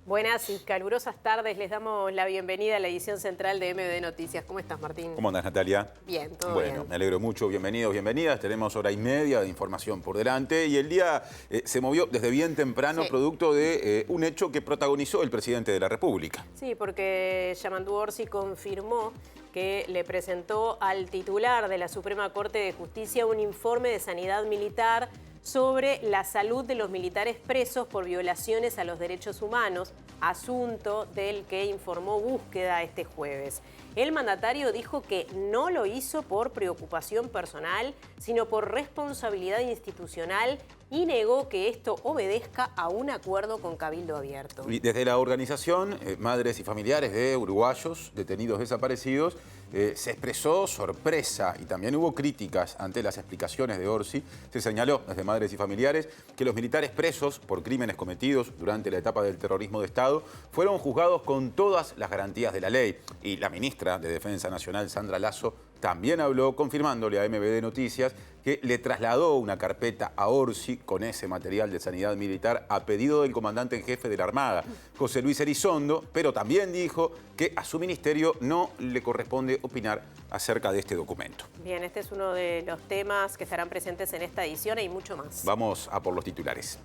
Buenas y calurosas tardes. Les damos la bienvenida a la edición central de MD Noticias. ¿Cómo estás, Martín? ¿Cómo andas, Natalia? Bien, todo bien. Bueno, me alegro mucho. Bienvenidos, bienvenidas. Tenemos hora y media de información por delante y el día se movió desde bien temprano, producto de un hecho que protagonizó el presidente de la República. Sí, porque Yamandu Orsi confirmó que le presentó al titular de la Suprema Corte de Justicia un informe de sanidad militar sobre la salud de los militares presos por violaciones a los derechos humanos, asunto del que informó Búsqueda este jueves. El mandatario dijo que no lo hizo por preocupación personal, sino por responsabilidad institucional y negó que esto obedezca a un acuerdo con Cabildo Abierto. Y desde la organización, madres y familiares de uruguayos detenidos desaparecidos, se expresó sorpresa y también hubo críticas ante las explicaciones de Orsi. Se señaló desde madres y familiares que los militares presos por crímenes cometidos durante la etapa del terrorismo de Estado fueron juzgados con todas las garantías de la ley. Y la ministra de Defensa Nacional, Sandra Lasso, también habló confirmándole a MBD Noticias que le trasladó una carpeta a Orsi con ese material de sanidad militar a pedido del comandante en jefe de la Armada, José Luis Elizondo, pero también dijo que a su ministerio no le corresponde opinar acerca de este documento. Bien, este es uno de los temas que estarán presentes en esta edición y mucho más. Vamos a por los titulares.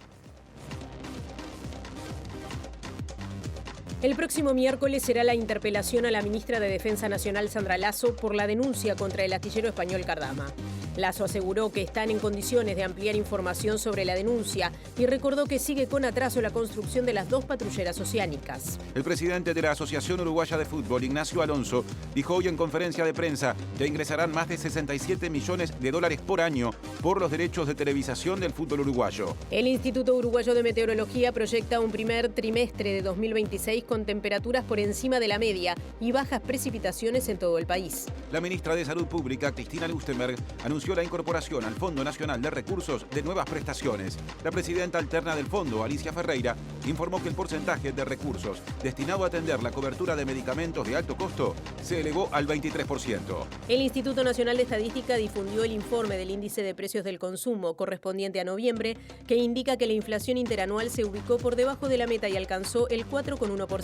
El próximo miércoles será la interpelación a la ministra de Defensa Nacional, Sandra Lasso, por la denuncia contra el astillero español Cardama. Lasso aseguró que están en condiciones de ampliar información sobre la denuncia y recordó que sigue con atraso la construcción de las 2 patrulleras oceánicas. El presidente de la Asociación Uruguaya de Fútbol, Ignacio Alonso, dijo hoy en conferencia de prensa que ingresarán más de 67 millones de dólares por año por los derechos de televisación del fútbol uruguayo. El Instituto Uruguayo de Meteorología proyecta un primer trimestre de 2026 con temperaturas por encima de la media y bajas precipitaciones en todo el país. La ministra de Salud Pública, Cristina Lustenberg, anunció la incorporación al Fondo Nacional de Recursos de nuevas prestaciones. La presidenta alterna del fondo, Alicia Ferreira, informó que el porcentaje de recursos destinado a atender la cobertura de medicamentos de alto costo se elevó al 23%. El Instituto Nacional de Estadística difundió el informe del índice de precios del consumo correspondiente a noviembre, que indica que la inflación interanual se ubicó por debajo de la meta y alcanzó el 4,1%.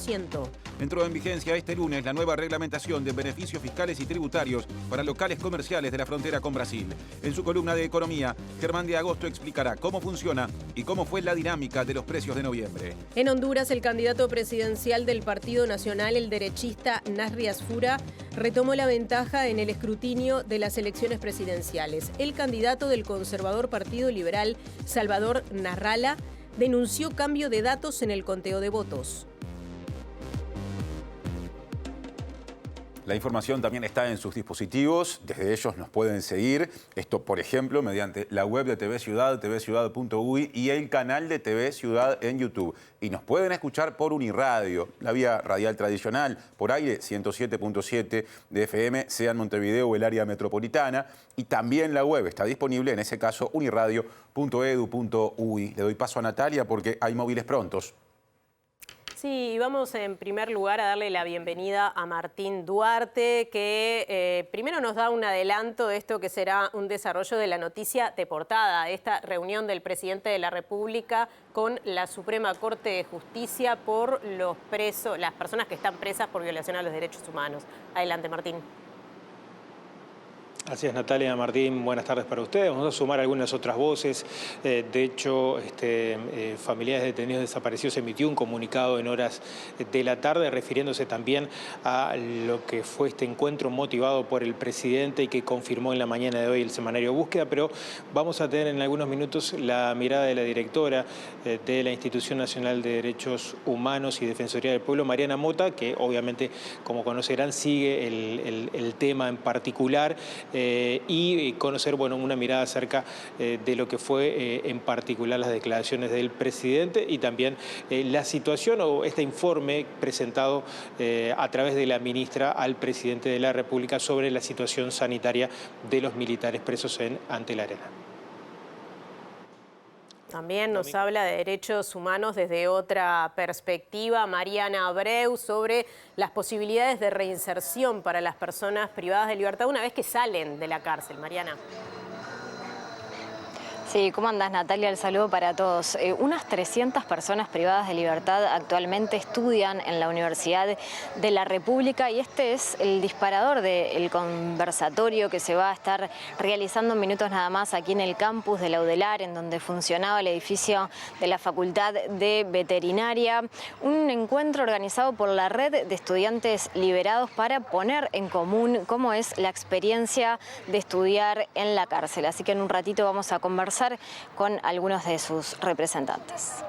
Entró en vigencia este lunes la nueva reglamentación de beneficios fiscales y tributarios para locales comerciales de la frontera con Brasil. En su columna de Economía, Germán de Agosto explicará cómo funciona y cómo fue la dinámica de los precios de noviembre. En Honduras, el candidato presidencial del Partido Nacional, el derechista Nasri Asfura, retomó la ventaja en el escrutinio de las elecciones presidenciales. El candidato del conservador Partido Liberal, Salvador Narrala, denunció cambio de datos en el conteo de votos. La información también está en sus dispositivos, desde ellos nos pueden seguir. Esto, por ejemplo, mediante la web de TV Ciudad, tvciudad.uy y el canal de TV Ciudad en YouTube. Y nos pueden escuchar por Uniradio, la vía radial tradicional, por aire 107.7 de FM, sea en Montevideo o el área metropolitana. Y también la web está disponible, en ese caso, uniradio.edu.uy. Le doy paso a Natalia porque hay móviles prontos. Sí, vamos en primer lugar a darle la bienvenida a Martín Duarte, que primero nos da un adelanto de esto que será un desarrollo de la noticia de portada, de esta reunión del presidente de la República con la Suprema Corte de Justicia por los presos, las personas que están presas por violación a los derechos humanos. Adelante, Martín. Así es, Natalia, Martín, buenas tardes para ustedes. Vamos a sumar algunas otras voces. De hecho, familiares de detenidos desaparecidos emitió un comunicado en horas de la tarde refiriéndose también a lo que fue este encuentro motivado por el presidente y que confirmó en la mañana de hoy el semanario Búsqueda, pero vamos a tener en algunos minutos la mirada de la directora de la Institución Nacional de Derechos Humanos y Defensoría del Pueblo, Mariana Mota, que obviamente, como conocerán, sigue el tema en particular. Y conocer una mirada acerca de lo que fue en particular las declaraciones del presidente y también la situación o este informe presentado a través de la ministra al presidente de la República sobre la situación sanitaria de los militares presos en Ante la Arena. También nos habla de derechos humanos desde otra perspectiva Mariana Abreu sobre las posibilidades de reinserción para las personas privadas de libertad una vez que salen de la cárcel. Mariana. Sí, ¿cómo andás, Natalia? El saludo para todos. Unas 300 personas privadas de libertad actualmente estudian en la Universidad de la República y este es el disparador del conversatorio que se va a estar realizando en minutos nada más aquí en el campus de la UDELAR, en donde funcionaba el edificio de la Facultad de Veterinaria. Un encuentro organizado por la Red de Estudiantes Liberados para poner en común cómo es la experiencia de estudiar en la cárcel. Así que en un ratito vamos a conversar con algunos de sus representantes.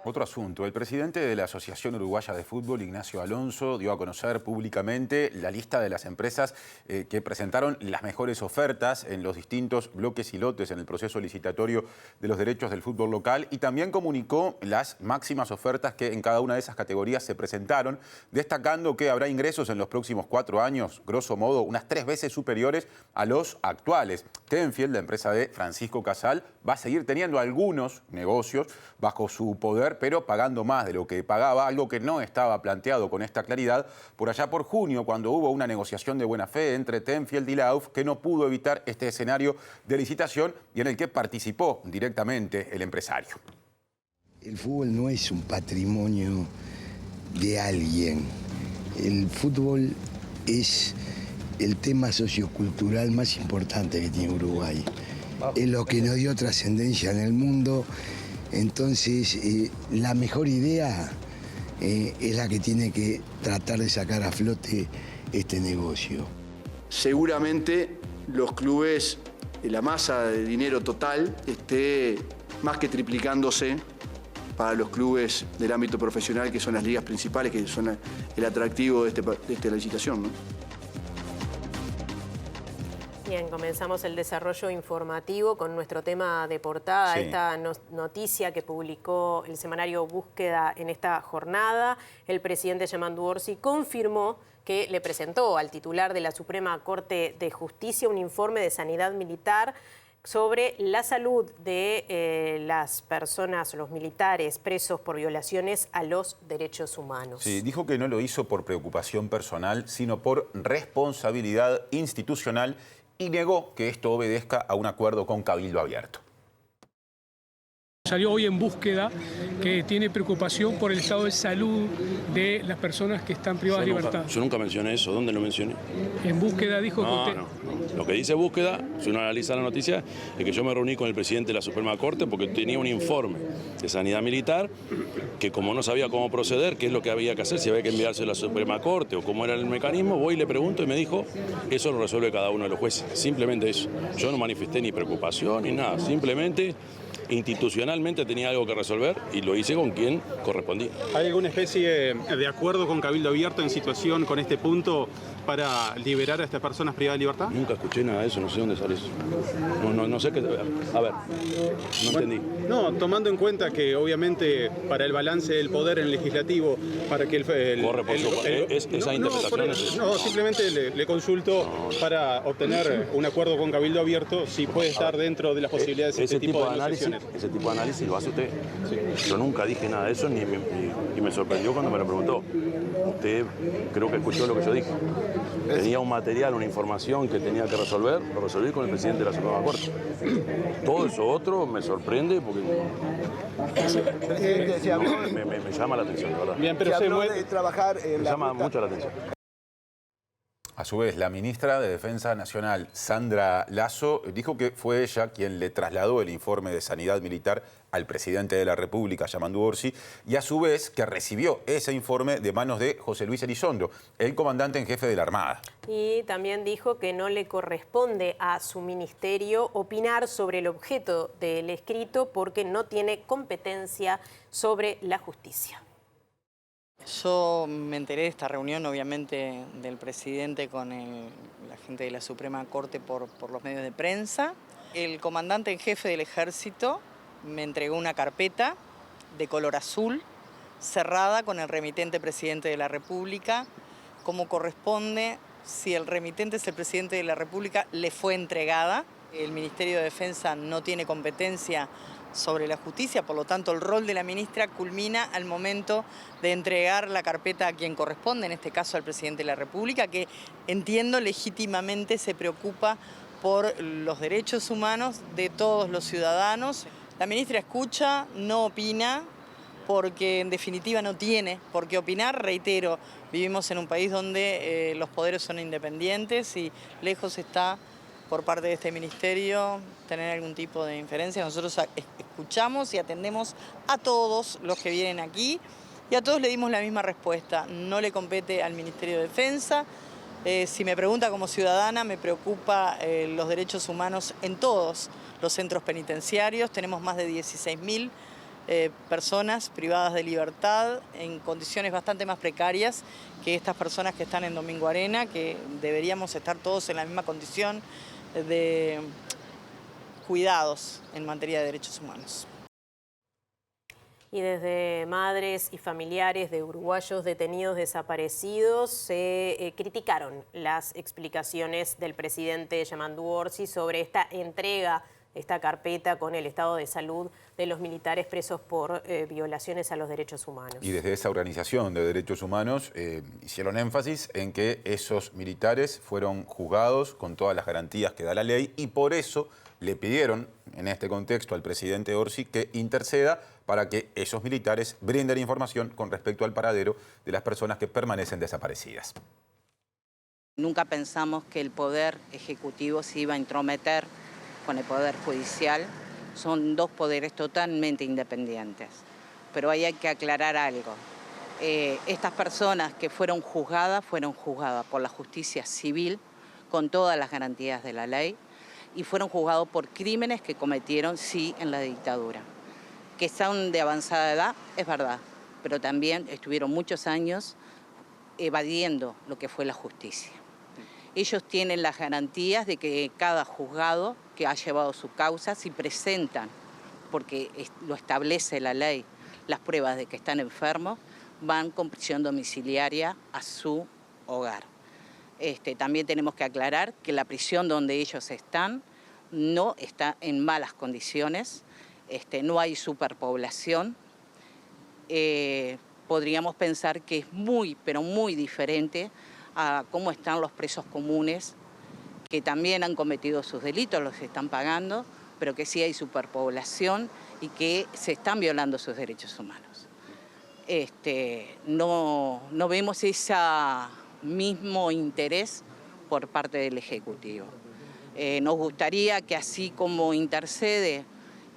Otro asunto. El presidente de la Asociación Uruguaya de Fútbol, Ignacio Alonso, dio a conocer públicamente la lista de las empresas que presentaron las mejores ofertas en los distintos bloques y lotes en el proceso licitatorio de los derechos del fútbol local y también comunicó las máximas ofertas que en cada una de esas categorías se presentaron, destacando que habrá ingresos en los próximos 4 años, grosso modo, unas 3 veces superiores a los actuales. Tenfield, la empresa de Francisco Casal, va a seguir teniendo algunos negocios bajo su poder, pero pagando más de lo que pagaba, algo que no estaba planteado con esta claridad por allá por junio, cuando hubo una negociación de buena fe entre Tenfield y la AUF que no pudo evitar este escenario de licitación y en el que participó directamente el empresario. El fútbol no es un patrimonio de alguien. El fútbol es el tema sociocultural más importante que tiene Uruguay. Es lo que nos dio trascendencia en el mundo. Entonces, la mejor idea es la que tiene que tratar de sacar a flote este negocio. Seguramente los clubes, la masa de dinero total esté más que triplicándose para los clubes del ámbito profesional, que son las ligas principales, que son el atractivo de esta licitación, ¿no? Bien, comenzamos el desarrollo informativo con nuestro tema de portada, sí. Esta noticia que publicó el semanario Búsqueda en esta jornada. El presidente Yamandu Orsi confirmó que le presentó al titular de la Suprema Corte de Justicia un informe de sanidad militar sobre la salud de las personas, los militares presos por violaciones a los derechos humanos. Sí, dijo que no lo hizo por preocupación personal, sino por responsabilidad institucional y negó que esto obedezca a un acuerdo con Cabildo Abierto. Salió hoy en Búsqueda que tiene preocupación por el estado de salud de las personas que están privadas de libertad. Yo nunca mencioné eso. ¿Dónde lo mencioné? En Búsqueda dijo que usted... No. Lo que dice Búsqueda, si uno analiza la noticia, es que yo me reuní con el presidente de la Suprema Corte porque tenía un informe de sanidad militar que, como no sabía cómo proceder, qué es lo que había que hacer, si había que enviarse a la Suprema Corte o cómo era el mecanismo, voy y le pregunto y me dijo, eso lo resuelve cada uno de los jueces. Simplemente eso. Yo no manifesté ni preocupación ni nada. Simplemente, institucionalmente tenía algo que resolver y lo hice con quien correspondía. ¿Hay alguna especie de acuerdo con Cabildo Abierto en situación con este punto para liberar a estas personas privadas de libertad? Nunca escuché nada de eso, no sé dónde sale eso. No sé qué... A ver, no entendí. No, tomando en cuenta que obviamente para el balance del poder en el legislativo, para que esa interpretación es... No, simplemente le consulto para obtener un acuerdo con Cabildo Abierto si puede estar dentro de las posibilidades de este tipo de negociaciones. Ese tipo de análisis lo hace usted. Sí. Yo nunca dije nada de eso y me sorprendió cuando me lo preguntó. Usted creo que escuchó lo que yo dije. Tenía un material, una información que tenía que resolver, lo resolví con el presidente de la Suprema Corte. Todo eso otro me sorprende porque me llama la atención, la verdad. Bien, pero se habló de trabajar en me llama mucho la atención. A su vez, la ministra de Defensa Nacional, Sandra Lasso, dijo que fue ella quien le trasladó el informe de sanidad militar al presidente de la República, Yamandu Orsi, y a su vez que recibió ese informe de manos de José Luis Elizondo, el comandante en jefe de la Armada. Y también dijo que no le corresponde a su ministerio opinar sobre el objeto del escrito porque no tiene competencia sobre la justicia. Yo me enteré de esta reunión, obviamente, del presidente con la gente de la Suprema Corte por los medios de prensa. El comandante en jefe del Ejército me entregó una carpeta de color azul, cerrada con el remitente presidente de la República. Como corresponde, si el remitente es el presidente de la República, le fue entregada. El Ministerio de Defensa no tiene competencia sobre la justicia, por lo tanto el rol de la ministra culmina al momento de entregar la carpeta a quien corresponde, en este caso al presidente de la República, que entiendo legítimamente se preocupa por los derechos humanos de todos los ciudadanos. La ministra escucha, no opina, porque en definitiva no tiene por qué opinar. Reitero, vivimos en un país donde los poderes son independientes y lejos está por parte de este ministerio tener algún tipo de inferencia. Nosotros escuchamos y atendemos a todos los que vienen aquí y a todos le dimos la misma respuesta. No le compete al Ministerio de Defensa. Si me pregunta como ciudadana, me preocupa los derechos humanos en todos los centros penitenciarios. Tenemos más de 16.000 personas privadas de libertad en condiciones bastante más precarias que estas personas que están en Domingo Arena, que deberíamos estar todos en la misma condición de cuidados en materia de derechos humanos. Y desde madres y familiares de uruguayos detenidos desaparecidos se criticaron las explicaciones del presidente Yamandu Orsi sobre esta entrega, esta carpeta con el estado de salud de los militares presos por violaciones a los derechos humanos. Y desde esa organización de derechos humanos hicieron énfasis en que esos militares fueron juzgados con todas las garantías que da la ley y por eso le pidieron en este contexto al presidente Orsi que interceda para que esos militares brinden información con respecto al paradero de las personas que permanecen desaparecidas. Nunca pensamos que el Poder Ejecutivo se iba a entrometer con el Poder Judicial. Son dos poderes totalmente independientes. Pero ahí hay que aclarar algo. Estas personas que fueron juzgadas por la justicia civil con todas las garantías de la ley y fueron juzgados por crímenes que cometieron, sí, en la dictadura. Que son de avanzada edad, es verdad, pero también estuvieron muchos años evadiendo lo que fue la justicia. Ellos tienen las garantías de que cada juzgado que ha llevado su causa, si presentan, porque lo establece la ley, las pruebas de que están enfermos, van con prisión domiciliaria a su hogar. También tenemos que aclarar que la prisión donde ellos están no está en malas condiciones, no hay superpoblación. Podríamos pensar que es muy, pero muy diferente a cómo están los presos comunes, que también han cometido sus delitos, los están pagando, pero que sí hay superpoblación y que se están violando sus derechos humanos. No vemos ese mismo interés por parte del Ejecutivo. Nos gustaría que así como intercede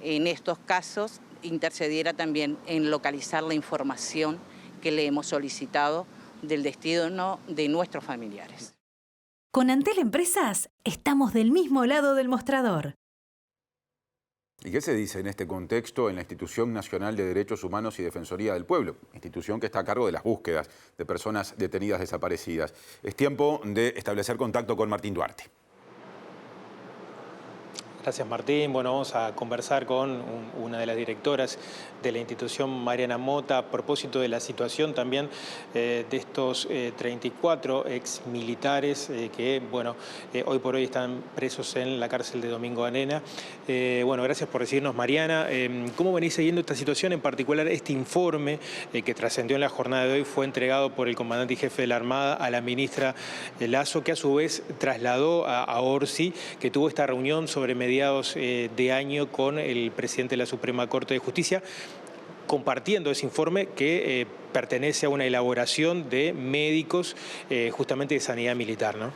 en estos casos, intercediera también en localizar la información que le hemos solicitado del destino de nuestros familiares. Con Antel Empresas estamos del mismo lado del mostrador. ¿Y qué se dice en este contexto en la Institución Nacional de Derechos Humanos y Defensoría del Pueblo? Institución que está a cargo de las búsquedas de personas detenidas desaparecidas. Es tiempo de establecer contacto con Martín Duarte. Gracias, Martín. Bueno, vamos a conversar con una de las directoras de la institución, Mariana Mota, a propósito de la situación también de estos 34 exmilitares que, bueno, hoy por hoy están presos en la cárcel de Domingo Arena. Bueno, gracias por recibirnos, Mariana. ¿Cómo venís siguiendo esta situación? En particular, este informe que trascendió en la jornada de hoy fue entregado por el comandante y jefe de la Armada a la ministra Lasso, que a su vez trasladó a Orsi, que tuvo esta reunión sobre mediados de año con el presidente de la Suprema Corte de Justicia, compartiendo ese informe que pertenece a una elaboración de médicos justamente de sanidad militar, ¿no?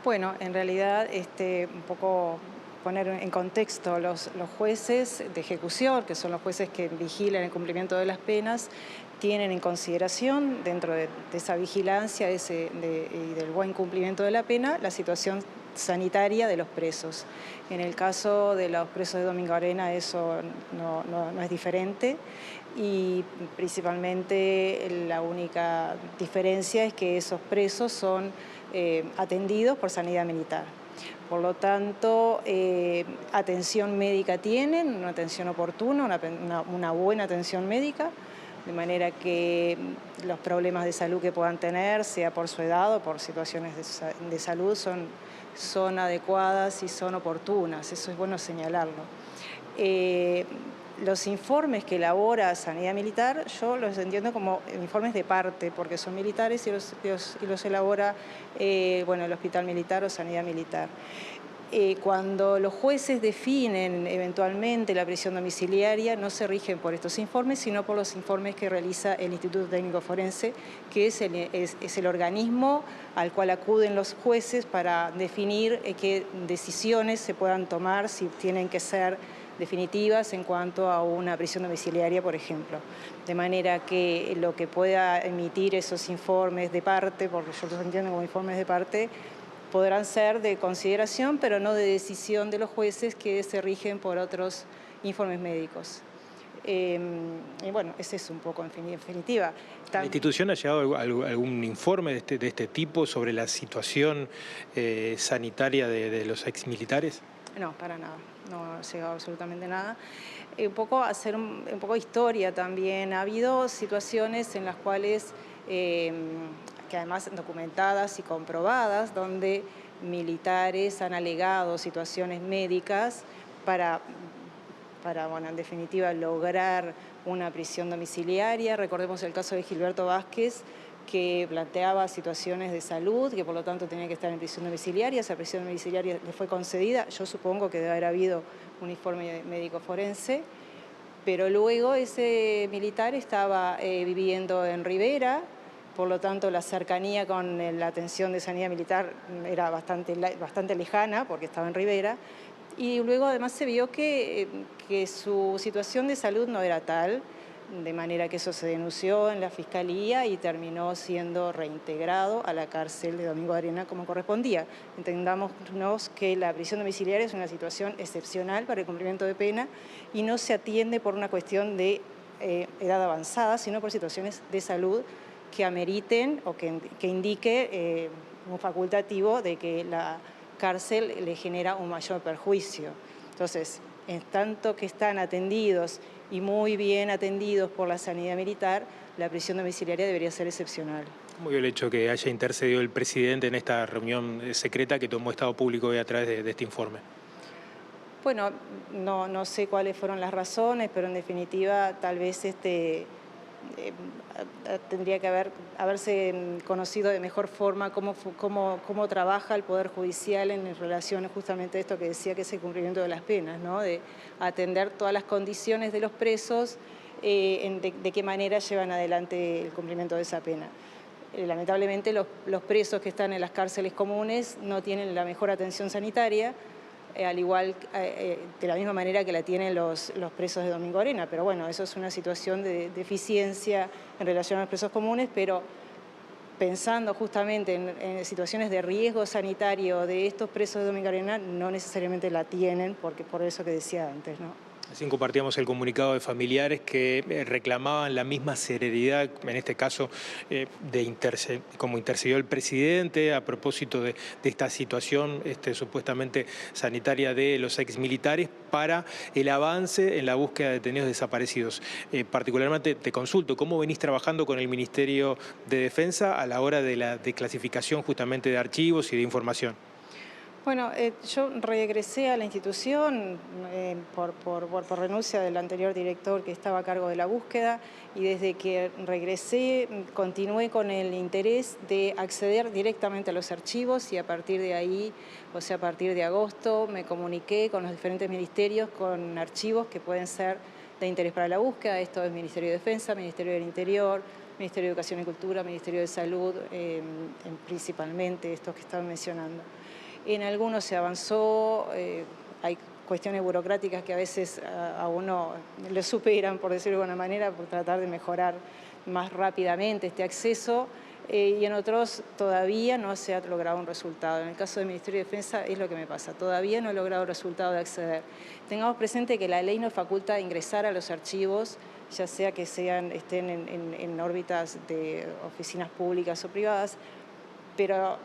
Bueno, en realidad, un poco poner en contexto, los jueces de ejecución, que son los jueces que vigilan el cumplimiento de las penas, tienen en consideración, dentro de esa vigilancia y del buen cumplimiento de la pena, la situación sanitaria de los presos. En el caso de los presos de Domingo Arena eso no es diferente y principalmente la única diferencia es que esos presos son atendidos por sanidad militar. Por lo tanto, atención médica tienen, una atención oportuna, una buena atención médica, de manera que los problemas de salud que puedan tener, sea por su edad o por situaciones de salud, son adecuadas y son oportunas. Eso es bueno señalarlo. Los informes que elabora Sanidad Militar, yo los entiendo como informes de parte, porque son militares y los elabora el Hospital Militar o Sanidad Militar. Cuando los jueces definen eventualmente la prisión domiciliaria, no se rigen por estos informes, sino por los informes que realiza el Instituto Técnico Forense, que es el organismo al cual acuden los jueces para definir qué decisiones se puedan tomar, si tienen que ser definitivas en cuanto a una prisión domiciliaria, por ejemplo. De manera que lo que pueda emitir esos informes de parte, porque yo los entiendo como informes de parte, podrán ser de consideración, pero no de decisión de los jueces que se rigen por otros informes médicos. Y bueno, ese es un poco en definitiva. ¿La institución ha llegado a algún informe de este tipo sobre la situación sanitaria de los exmilitares? No, para nada. No ha llegado absolutamente nada. Un poco hacer un poco de historia también. Ha habido situaciones en las cuales que además documentadas y comprobadas, donde militares han alegado situaciones médicas para bueno, en definitiva, lograr una prisión domiciliaria. Recordemos el caso de Gilberto Vázquez, que planteaba situaciones de salud, que por lo tanto tenía que estar en prisión domiciliaria. Esa prisión domiciliaria le fue concedida. Yo supongo que debe haber habido un informe médico forense, pero luego ese militar estaba viviendo en Rivera. Por lo tanto, la cercanía con la atención de sanidad militar era bastante lejana, porque estaba en Rivera. Y luego además se vio que su situación de salud no era tal, de manera que eso se denunció en la Fiscalía y terminó siendo reintegrado a la cárcel de Domingo de Arena como correspondía. Entendámonos que la prisión domiciliaria es una situación excepcional para el cumplimiento de pena y no se atiende por una cuestión de edad avanzada, sino por situaciones de salud que ameriten o que indique un facultativo de que la cárcel le genera un mayor perjuicio. Entonces, en tanto que están atendidos y muy bien atendidos por la sanidad militar, la prisión domiciliaria debería ser excepcional. ¿Cómo vio el hecho que haya intercedido el presidente en esta reunión secreta que tomó Estado Público hoy a través de este informe? Bueno, no sé cuáles fueron las razones, pero en definitiva tal vez tendría que haberse conocido de mejor forma cómo trabaja el Poder Judicial en relación justamente a esto que decía, que es el cumplimiento de las penas, ¿no? De atender todas las condiciones de los presos, de qué manera llevan adelante el cumplimiento de esa pena. Lamentablemente los presos que están en las cárceles comunes no tienen la mejor atención sanitaria, al igual, de la misma manera que la tienen los presos de Domingo Arena. Pero bueno, eso es una situación de deficiencia en relación a los presos comunes, pero pensando justamente en situaciones de riesgo sanitario de estos presos de Domingo Arena, no necesariamente la tienen, porque por eso que decía antes, ¿no? Así compartíamos el comunicado de familiares que reclamaban la misma celeridad, en este caso como intercedió el presidente a propósito de esta situación supuestamente sanitaria de los exmilitares para el avance en la búsqueda de detenidos desaparecidos. Particularmente te consulto, ¿cómo venís trabajando con el Ministerio de Defensa a la hora de la declasificación justamente de archivos y de información? Bueno, yo regresé a la institución por renuncia del anterior director que estaba a cargo de la búsqueda, y desde que regresé continué con el interés de acceder directamente a los archivos, y a partir de ahí, o sea, a partir de agosto, me comuniqué con los diferentes ministerios con archivos que pueden ser de interés para la búsqueda. Esto es Ministerio de Defensa, Ministerio del Interior, Ministerio de Educación y Cultura, Ministerio de Salud, principalmente estos que estaban mencionando. En algunos se avanzó, hay cuestiones burocráticas que a veces a uno le superan, por decirlo de alguna manera, por tratar de mejorar más rápidamente este acceso, y en otros todavía no se ha logrado un resultado. En el caso del Ministerio de Defensa es lo que me pasa, todavía no he logrado el resultado de acceder. Tengamos presente que la ley nos faculta ingresar a los archivos, ya sea que estén en órbitas de oficinas públicas o privadas, pero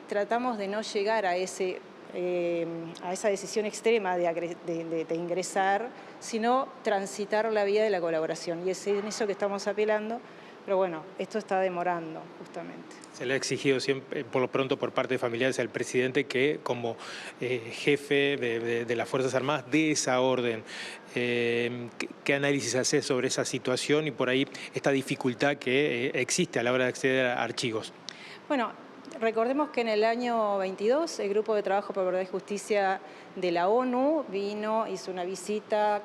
tratamos de no llegar a esa decisión extrema de ingresar, sino transitar la vía de la colaboración. Y es en eso que estamos apelando, pero bueno, esto está demorando justamente. Se le ha exigido siempre, por lo pronto por parte de familiares al presidente, que como jefe de las Fuerzas Armadas dé esa orden. ¿Qué análisis hace sobre esa situación y por ahí esta dificultad que existe a la hora de acceder a archivos? Bueno, Recordemos que en el año 22 el Grupo de Trabajo por Verdad y Justicia de la ONU vino, hizo una visita,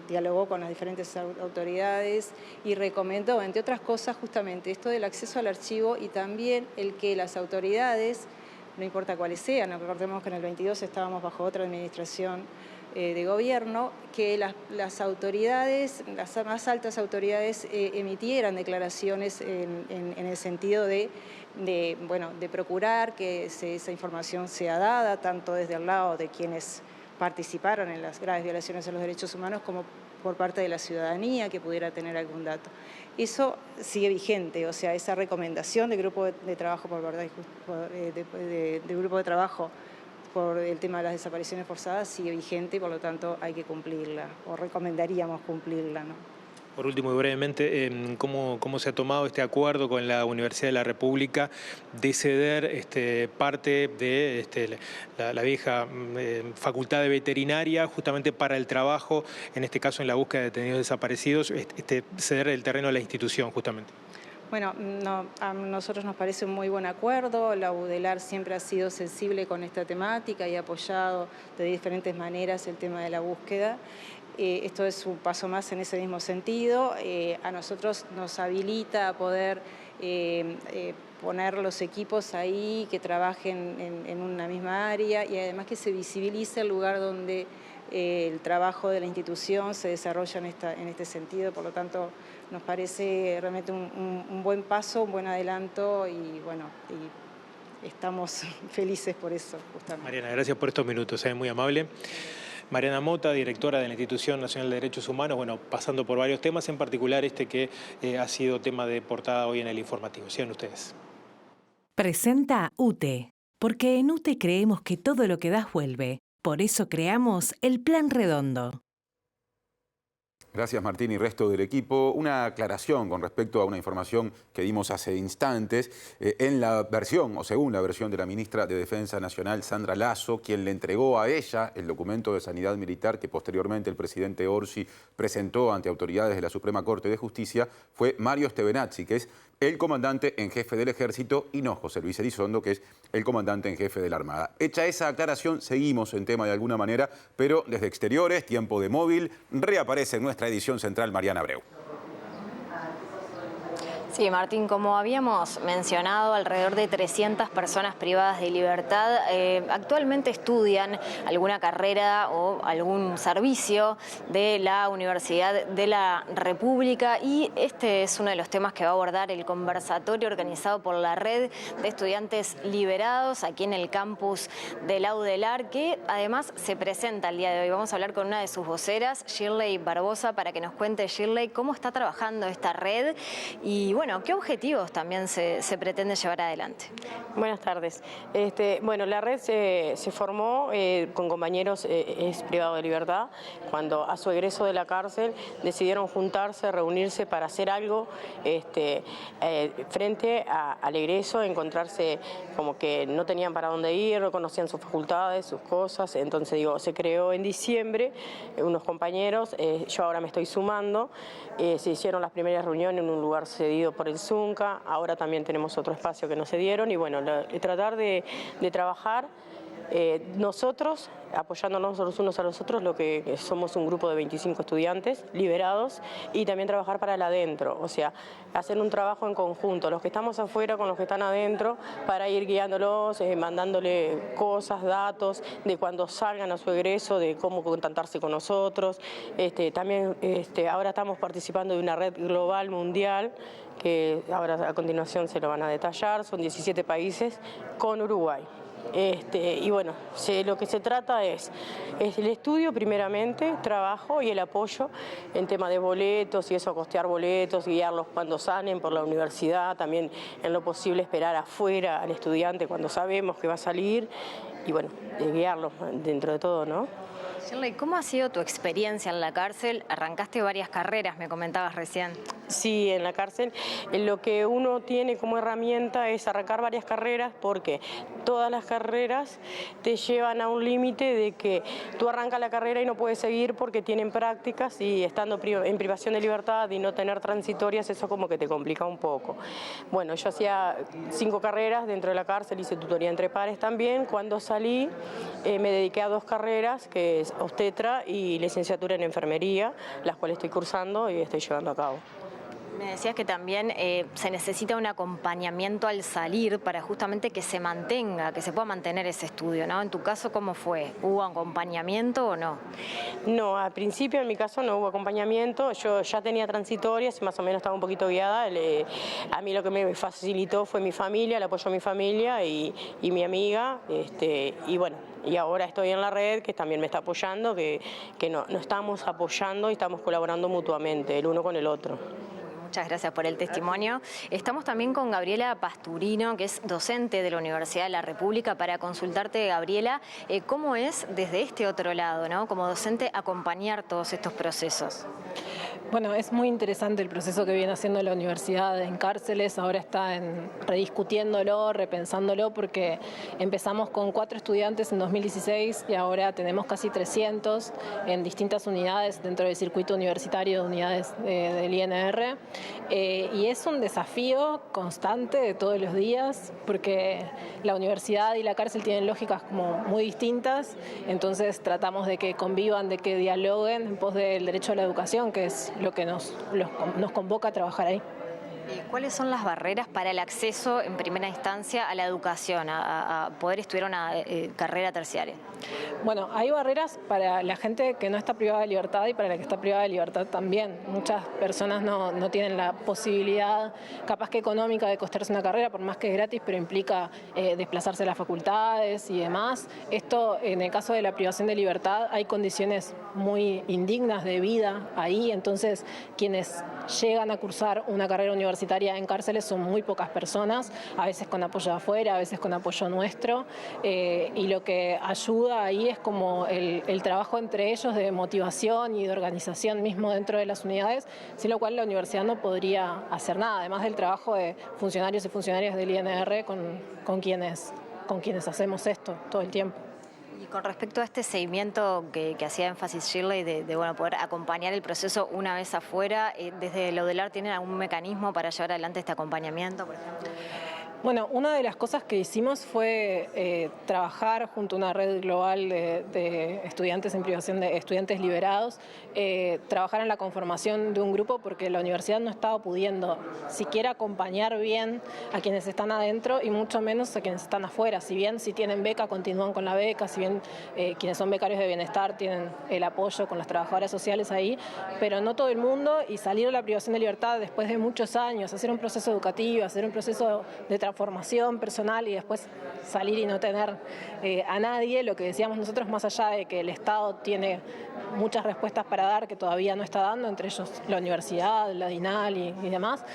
dialogó con las diferentes autoridades y recomendó, entre otras cosas, justamente esto del acceso al archivo y también el que las autoridades, no importa cuáles sean, recordemos que en el 22 estábamos bajo otra administración de gobierno, que las autoridades, las más altas autoridades emitieran declaraciones en el sentido de procurar que esa información sea dada, tanto desde el lado de quienes participaron en las graves violaciones a los derechos humanos como por parte de la ciudadanía que pudiera tener algún dato. Eso sigue vigente, o sea, esa recomendación del Grupo de Trabajo por Verdad y Grupo de Trabajo por el tema de las desapariciones forzadas sigue vigente y por lo tanto hay que cumplirla, o recomendaríamos cumplirla, ¿no? Por último y brevemente, ¿cómo se ha tomado este acuerdo con la Universidad de la República de ceder parte de la vieja facultad de veterinaria justamente para el trabajo, en este caso en la búsqueda de detenidos desaparecidos, ceder el terreno a la institución justamente? Bueno, a nosotros nos parece un muy buen acuerdo. La UDELAR siempre ha sido sensible con esta temática y ha apoyado de diferentes maneras el tema de la búsqueda. Esto es un paso más en ese mismo sentido. A nosotros nos habilita a poder poner los equipos ahí que trabajen en una misma área y además que se visibilice el lugar donde el trabajo de la institución se desarrolla en este sentido. Por lo tanto, nos parece realmente un buen paso, un buen adelanto y bueno, y estamos felices por eso, justamente. Mariana, gracias por estos minutos, muy amable. Mariana Mota, directora de la Institución Nacional de Derechos Humanos, bueno, pasando por varios temas, en particular que ha sido tema de portada hoy en el informativo. Sigan ustedes. Presenta UTE, porque en UTE creemos que todo lo que das vuelve. Por eso creamos el Plan Redondo. Gracias, Martín y resto del equipo. Una aclaración con respecto a una información que dimos hace instantes. En la versión, o según la versión de la ministra de Defensa Nacional, Sandra Lasso, quien le entregó a ella el documento de sanidad militar que posteriormente el presidente Orsi presentó ante autoridades de la Suprema Corte de Justicia, fue Mario Stevenazzi, que es el comandante en jefe del Ejército, y no José Luis Elizondo, que es el comandante en jefe de la Armada. Hecha esa aclaración, seguimos en tema de alguna manera, pero desde exteriores, tiempo de móvil, reaparece en nuestra edición central Mariana Abreu. Sí, Martín, como habíamos mencionado, alrededor de 300 personas privadas de libertad actualmente estudian alguna carrera o algún servicio de la Universidad de la República y este es uno de los temas que va a abordar el conversatorio organizado por la Red de Estudiantes Liberados aquí en el campus de la UDELAR, que además se presenta el día de hoy. Vamos a hablar con una de sus voceras, Shirley Barbosa, para que nos cuente, Shirley, cómo está trabajando esta red y bueno, ¿qué objetivos también se pretende llevar adelante? Buenas tardes. Bueno, la red se formó con compañeros es privado de libertad. Cuando a su egreso de la cárcel decidieron juntarse, reunirse para hacer algo frente al egreso, encontrarse como que no tenían para dónde ir, no conocían sus facultades, sus cosas. Entonces, se creó en diciembre unos compañeros, yo ahora me estoy sumando, se hicieron las primeras reuniones en un lugar cedido por el Zunca, ahora también tenemos otro espacio que nos cedieron y bueno, tratar de trabajar nosotros, apoyándonos los unos a los otros, lo que somos un grupo de 25 estudiantes liberados y también trabajar para el adentro, o sea, hacer un trabajo en conjunto, los que estamos afuera con los que están adentro, para ir guiándolos, mandándole cosas, datos de cuando salgan a su egreso, de cómo contactarse con nosotros. También ahora estamos participando de una red global mundial, que ahora a continuación se lo van a detallar, son 17 países con Uruguay. Y bueno, lo que se trata es el estudio primeramente, trabajo y el apoyo en tema de boletos y eso, costear boletos, guiarlos cuando salen por la universidad, también en lo posible esperar afuera al estudiante cuando sabemos que va a salir y bueno, guiarlos dentro de todo, ¿no? Shirley, ¿cómo ha sido tu experiencia en la cárcel? Arrancaste varias carreras, me comentabas recién. Sí, en la cárcel lo que uno tiene como herramienta es arrancar varias carreras, porque todas las carreras te llevan a un límite de que tú arrancas la carrera y no puedes seguir porque tienen prácticas, y estando en privación de libertad y no tener transitorias, eso como que te complica un poco. Bueno, yo hacía 5 carreras dentro de la cárcel, hice tutoría entre pares también. Cuando salí me dediqué a 2 carreras, que es obstetra y licenciatura en enfermería, las cuales estoy cursando y estoy llevando a cabo. Me decías que también se necesita un acompañamiento al salir para justamente que se mantenga, que se pueda mantener ese estudio, ¿no? En tu caso, ¿cómo fue? ¿Hubo acompañamiento o no? No, al principio en mi caso no hubo acompañamiento. Yo ya tenía transitorias y más o menos estaba un poquito guiada. A mí lo que me facilitó fue mi familia, el apoyo a mi familia y mi amiga. Y bueno, y ahora estoy en la red, que también me está apoyando, que nos estamos apoyando y estamos colaborando mutuamente, el uno con el otro. Muchas gracias por el testimonio. Estamos también con Gabriela Pasturino, que es docente de la Universidad de la República, para consultarte, Gabriela, cómo es desde este otro lado, ¿no? Como docente, acompañar todos estos procesos. Bueno, es muy interesante el proceso que viene haciendo la universidad en cárceles. Ahora está rediscutiéndolo, repensándolo, porque empezamos con 4 estudiantes en 2016 y ahora tenemos casi 300 en distintas unidades dentro del circuito universitario de unidades del INR. Y es un desafío constante de todos los días, porque la universidad y la cárcel tienen lógicas como muy distintas, entonces tratamos de que convivan, de que dialoguen en pos del derecho a la educación, que es lo que nos convoca a trabajar ahí. ¿Cuáles son las barreras para el acceso en primera instancia a la educación, a poder estudiar una carrera terciaria? Bueno, hay barreras para la gente que no está privada de libertad y para la que está privada de libertad también. Muchas personas no tienen la posibilidad, capaz que económica, de costearse una carrera, por más que es gratis, pero implica desplazarse a las facultades y demás. Esto, en el caso de la privación de libertad, hay condiciones muy indignas de vida ahí, entonces quienes llegan a cursar una carrera universitaria en cárceles son muy pocas personas, a veces con apoyo de afuera, a veces con apoyo nuestro, y lo que ayuda ahí es como el trabajo entre ellos de motivación y de organización mismo dentro de las unidades, sin lo cual la universidad no podría hacer nada, además del trabajo de funcionarios y funcionarias del INR con quienes hacemos esto todo el tiempo. Y con respecto a este seguimiento que hacía énfasis Shirley de poder acompañar el proceso una vez afuera, ¿desde la UDELAR tienen algún mecanismo para llevar adelante este acompañamiento, por ejemplo? Bueno, una de las cosas que hicimos fue trabajar junto a una red global de estudiantes en privación, de estudiantes liberados, trabajar en la conformación de un grupo, porque la universidad no estaba pudiendo siquiera acompañar bien a quienes están adentro y mucho menos a quienes están afuera. Si bien si tienen beca, continúan con la beca, si bien quienes son becarios de bienestar tienen el apoyo con las trabajadoras sociales ahí, pero no todo el mundo, y salir a la privación de libertad después de muchos años, hacer un proceso educativo, hacer un proceso de transformación personal y después salir y no tener a nadie, lo que decíamos nosotros, más allá de que el Estado tiene muchas respuestas para dar que todavía no está dando, entre ellos la universidad, la DINAL y demás,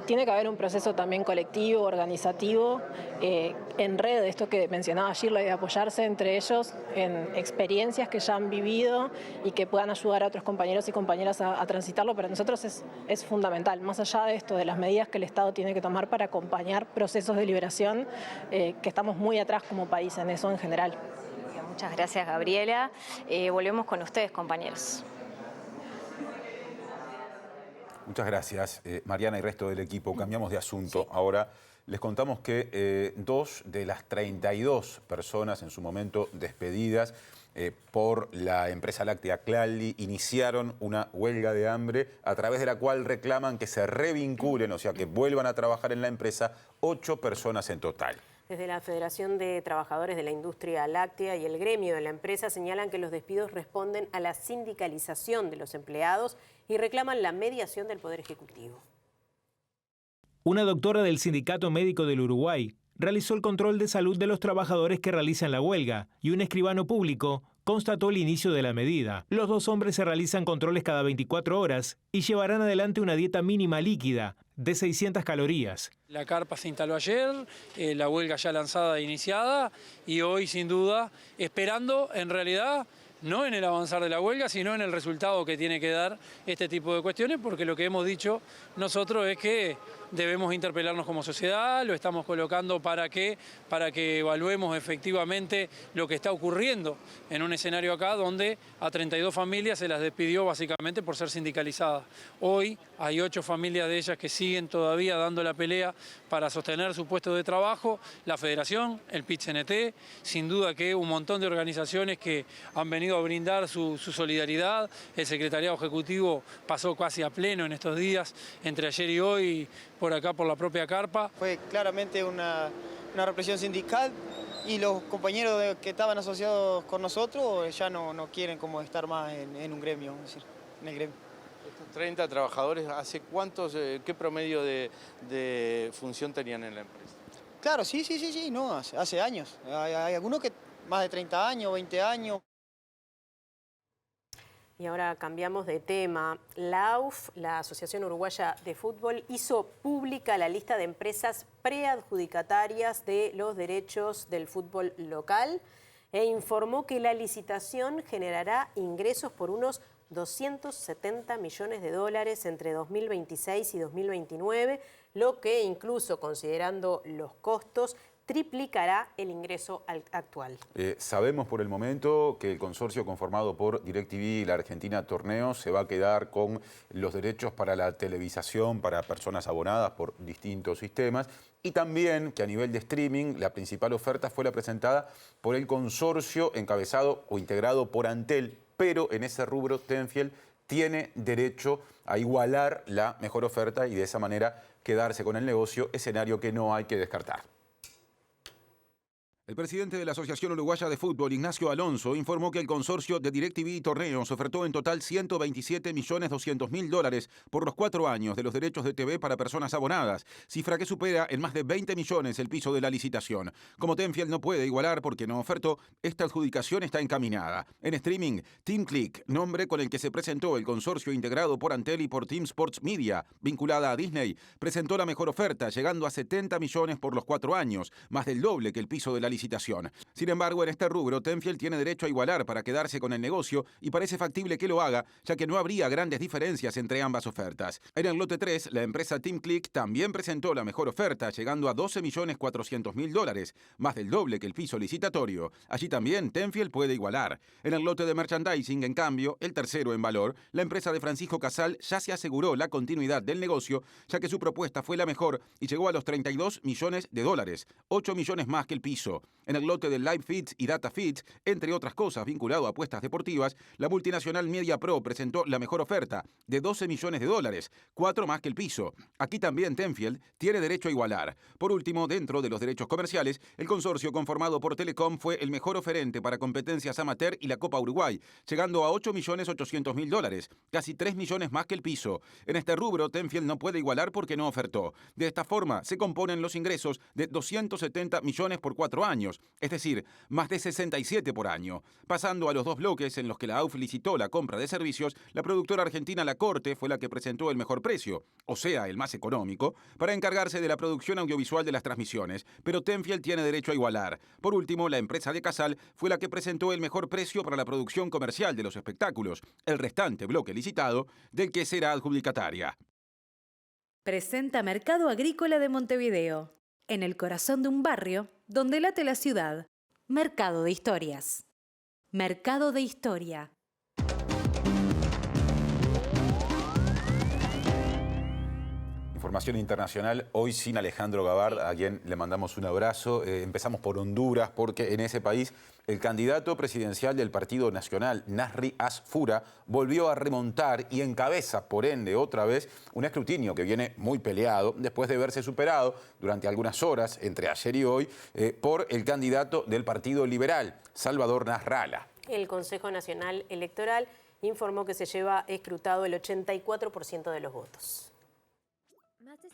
tiene que haber un proceso también colectivo, organizativo, en red, esto que mencionaba Shirley, de apoyarse entre ellos en experiencias que ya han vivido y que puedan ayudar a otros compañeros y compañeras a transitarlo. Para nosotros es fundamental, más allá de esto, de las medidas que el Estado tiene que tomar para acompañar procesos de liberación, que estamos muy atrás como país en eso en general. Muchas gracias, Gabriela. Volvemos con ustedes, compañeros. Muchas gracias, Mariana y resto del equipo. Cambiamos de asunto. Sí. Ahora les contamos que 2 de las 32 personas en su momento despedidas por la empresa láctea Clali iniciaron una huelga de hambre a través de la cual reclaman que se revinculen, o sea, que vuelvan a trabajar en la empresa 8 personas en total. Desde la Federación de Trabajadores de la Industria Láctea y el gremio de la empresa señalan que los despidos responden a la sindicalización de los empleados y reclaman la mediación del Poder Ejecutivo. Una doctora del Sindicato Médico del Uruguay realizó el control de salud de los trabajadores que realizan la huelga y un escribano público constató el inicio de la medida. Los 2 hombres se realizan controles cada 24 horas y llevarán adelante una dieta mínima líquida de 600 calorías. La carpa se instaló ayer, la huelga ya lanzada e iniciada, y hoy sin duda esperando en realidad no en el avanzar de la huelga, sino en el resultado que tiene que dar este tipo de cuestiones, porque lo que hemos dicho nosotros es que debemos interpelarnos como sociedad, lo estamos colocando para que evaluemos efectivamente lo que está ocurriendo en un escenario acá donde a 32 familias se las despidió básicamente por ser sindicalizadas. Hoy hay 8 familias de ellas que siguen todavía dando la pelea para sostener su puesto de trabajo, la Federación, el PIT-CNT, sin duda que un montón de organizaciones que han venido a brindar su solidaridad. El Secretariado Ejecutivo pasó casi a pleno en estos días, entre ayer y hoy, por acá por la propia carpa. Fue claramente una represión sindical y los compañeros que estaban asociados con nosotros ya no quieren como estar más en un gremio, es decir, en el gremio. Estos 30 trabajadores, ¿hace cuántos, qué promedio de función tenían en la empresa? Claro, sí, no, hace años. Hay algunos que más de 30 años, 20 años. Y ahora cambiamos de tema. La AUF, la Asociación Uruguaya de Fútbol, hizo pública la lista de empresas preadjudicatarias de los derechos del fútbol local e informó que la licitación generará ingresos por unos 270 millones de dólares entre 2026 y 2029, lo que incluso considerando los costos triplicará el ingreso actual. Sabemos por el momento que el consorcio conformado por DirecTV y la Argentina Torneos se va a quedar con los derechos para la televisación para personas abonadas por distintos sistemas y también que a nivel de streaming la principal oferta fue la presentada por el consorcio encabezado o integrado por Antel, pero en ese rubro Tenfield tiene derecho a igualar la mejor oferta y de esa manera quedarse con el negocio, escenario que no hay que descartar. El presidente de la Asociación Uruguaya de Fútbol, Ignacio Alonso, informó que el consorcio de DirecTV y Torneos ofertó en total 127.200.000 dólares por los 4 años de los derechos de TV para personas abonadas, cifra que supera en más de 20 millones el piso de la licitación. Como Tenfield no puede igualar porque no ofertó, esta adjudicación está encaminada. En streaming, TeamClick, nombre con el que se presentó el consorcio integrado por Antel y por Team Sports Media, vinculada a Disney, presentó la mejor oferta, llegando a 70 millones por los 4 años, más del doble que el piso de la licitación. Sin embargo, en este rubro, Tenfield tiene derecho a igualar para quedarse con el negocio y parece factible que lo haga, ya que no habría grandes diferencias entre ambas ofertas. En el lote 3, la empresa TeamClick también presentó la mejor oferta, llegando a 12.400.000 dólares, más del doble que el piso licitatorio. Allí también Tenfield puede igualar. En el lote de merchandising, en cambio, el tercero en valor, la empresa de Francisco Casal ya se aseguró la continuidad del negocio, ya que su propuesta fue la mejor y llegó a los 32 millones de dólares, 8 millones más que el piso. En el lote de Live Feeds y Data Feeds, entre otras cosas vinculado a apuestas deportivas, la multinacional Media Pro presentó la mejor oferta, de 12 millones de dólares, 4 más que el piso. Aquí también Tenfield tiene derecho a igualar. Por último, dentro de los derechos comerciales, el consorcio conformado por Telecom fue el mejor oferente para competencias amateur y la Copa Uruguay, llegando a 8.800.000 dólares, casi 3 millones más que el piso. En este rubro, Tenfield no puede igualar porque no ofertó. De esta forma, se componen los ingresos de 270 millones por 4 años, es decir, más de 67 por año. Pasando a los 2 bloques en los que la AUF licitó la compra de servicios, la productora argentina La Corte fue la que presentó el mejor precio, o sea, el más económico, para encargarse de la producción audiovisual de las transmisiones, pero Tenfield tiene derecho a igualar. Por último, la empresa de Casal fue la que presentó el mejor precio para la producción comercial de los espectáculos, el restante bloque licitado del que será adjudicataria. Presenta Mercado Agrícola de Montevideo, en el corazón de un barrio donde late la ciudad. Mercado de Historias. Mercado de Historia. Información internacional, hoy sin Alejandro Gabard, a quien le mandamos un abrazo. Empezamos por Honduras, porque en ese país el candidato presidencial del Partido Nacional, Nasri Asfura, volvió a remontar y encabeza, por ende, otra vez, un escrutinio que viene muy peleado, después de verse superado durante algunas horas, entre ayer y hoy, por el candidato del Partido Liberal, Salvador Nasralla. El Consejo Nacional Electoral informó que se lleva escrutado el 84% de los votos. Más de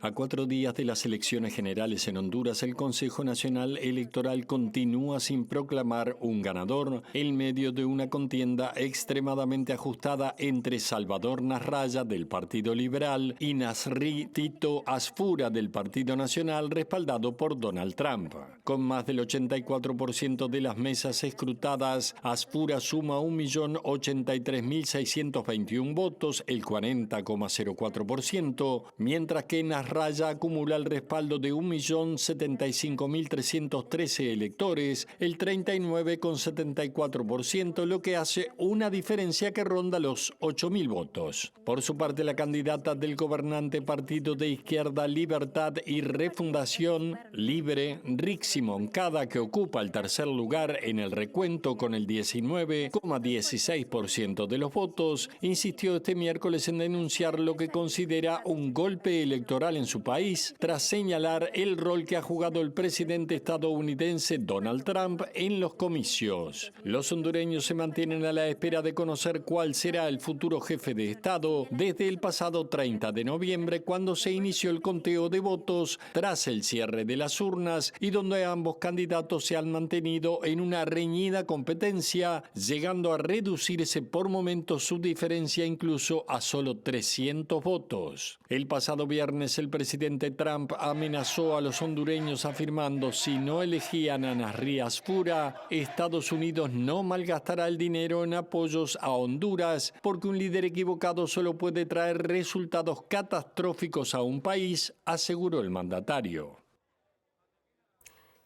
A 4 días de las elecciones generales en Honduras, el Consejo Nacional Electoral continúa sin proclamar un ganador en medio de una contienda extremadamente ajustada entre Salvador Nasralla del Partido Liberal y Nasri Tito Asfura del Partido Nacional, respaldado por Donald Trump. Con más del 84% de las mesas escrutadas, Asfura suma 1.083.621 votos, el 40,04%, mientras que Nasralla acumula el respaldo de 1.075.313 electores, el 39,74%, lo que hace una diferencia que ronda los 8.000 votos. Por su parte, la candidata del gobernante Partido de Izquierda Libertad y Refundación Libre, Rixi Moncada, que ocupa el tercer lugar en el recuento con el 19,16% de los votos, insistió este miércoles en denunciar lo que considera un golpe electoral en su país, tras señalar el rol que ha jugado el presidente estadounidense Donald Trump en los comicios. Los hondureños se mantienen a la espera de conocer cuál será el futuro jefe de Estado desde el pasado 30 de noviembre, cuando se inició el conteo de votos tras el cierre de las urnas y donde ambos candidatos se han mantenido en una reñida competencia, llegando a reducirse por momentos su diferencia incluso a solo 300 votos. El pasado viernes, el presidente Trump amenazó a los hondureños afirmando: si no elegían a Nasri Asfura, Estados Unidos no malgastará el dinero en apoyos a Honduras, porque un líder equivocado solo puede traer resultados catastróficos a un país, aseguró el mandatario.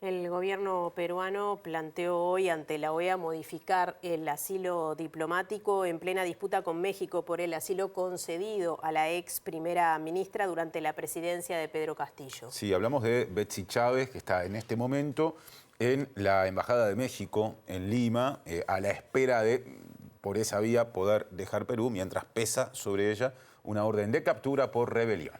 El gobierno peruano planteó hoy ante la OEA modificar el asilo diplomático en plena disputa con México por el asilo concedido a la ex primera ministra durante la presidencia de Pedro Castillo. Sí, hablamos de Betsy Chávez, que está en este momento en la Embajada de México en Lima, a la espera de, por esa vía, poder dejar Perú, mientras pesa sobre ella una orden de captura por rebelión.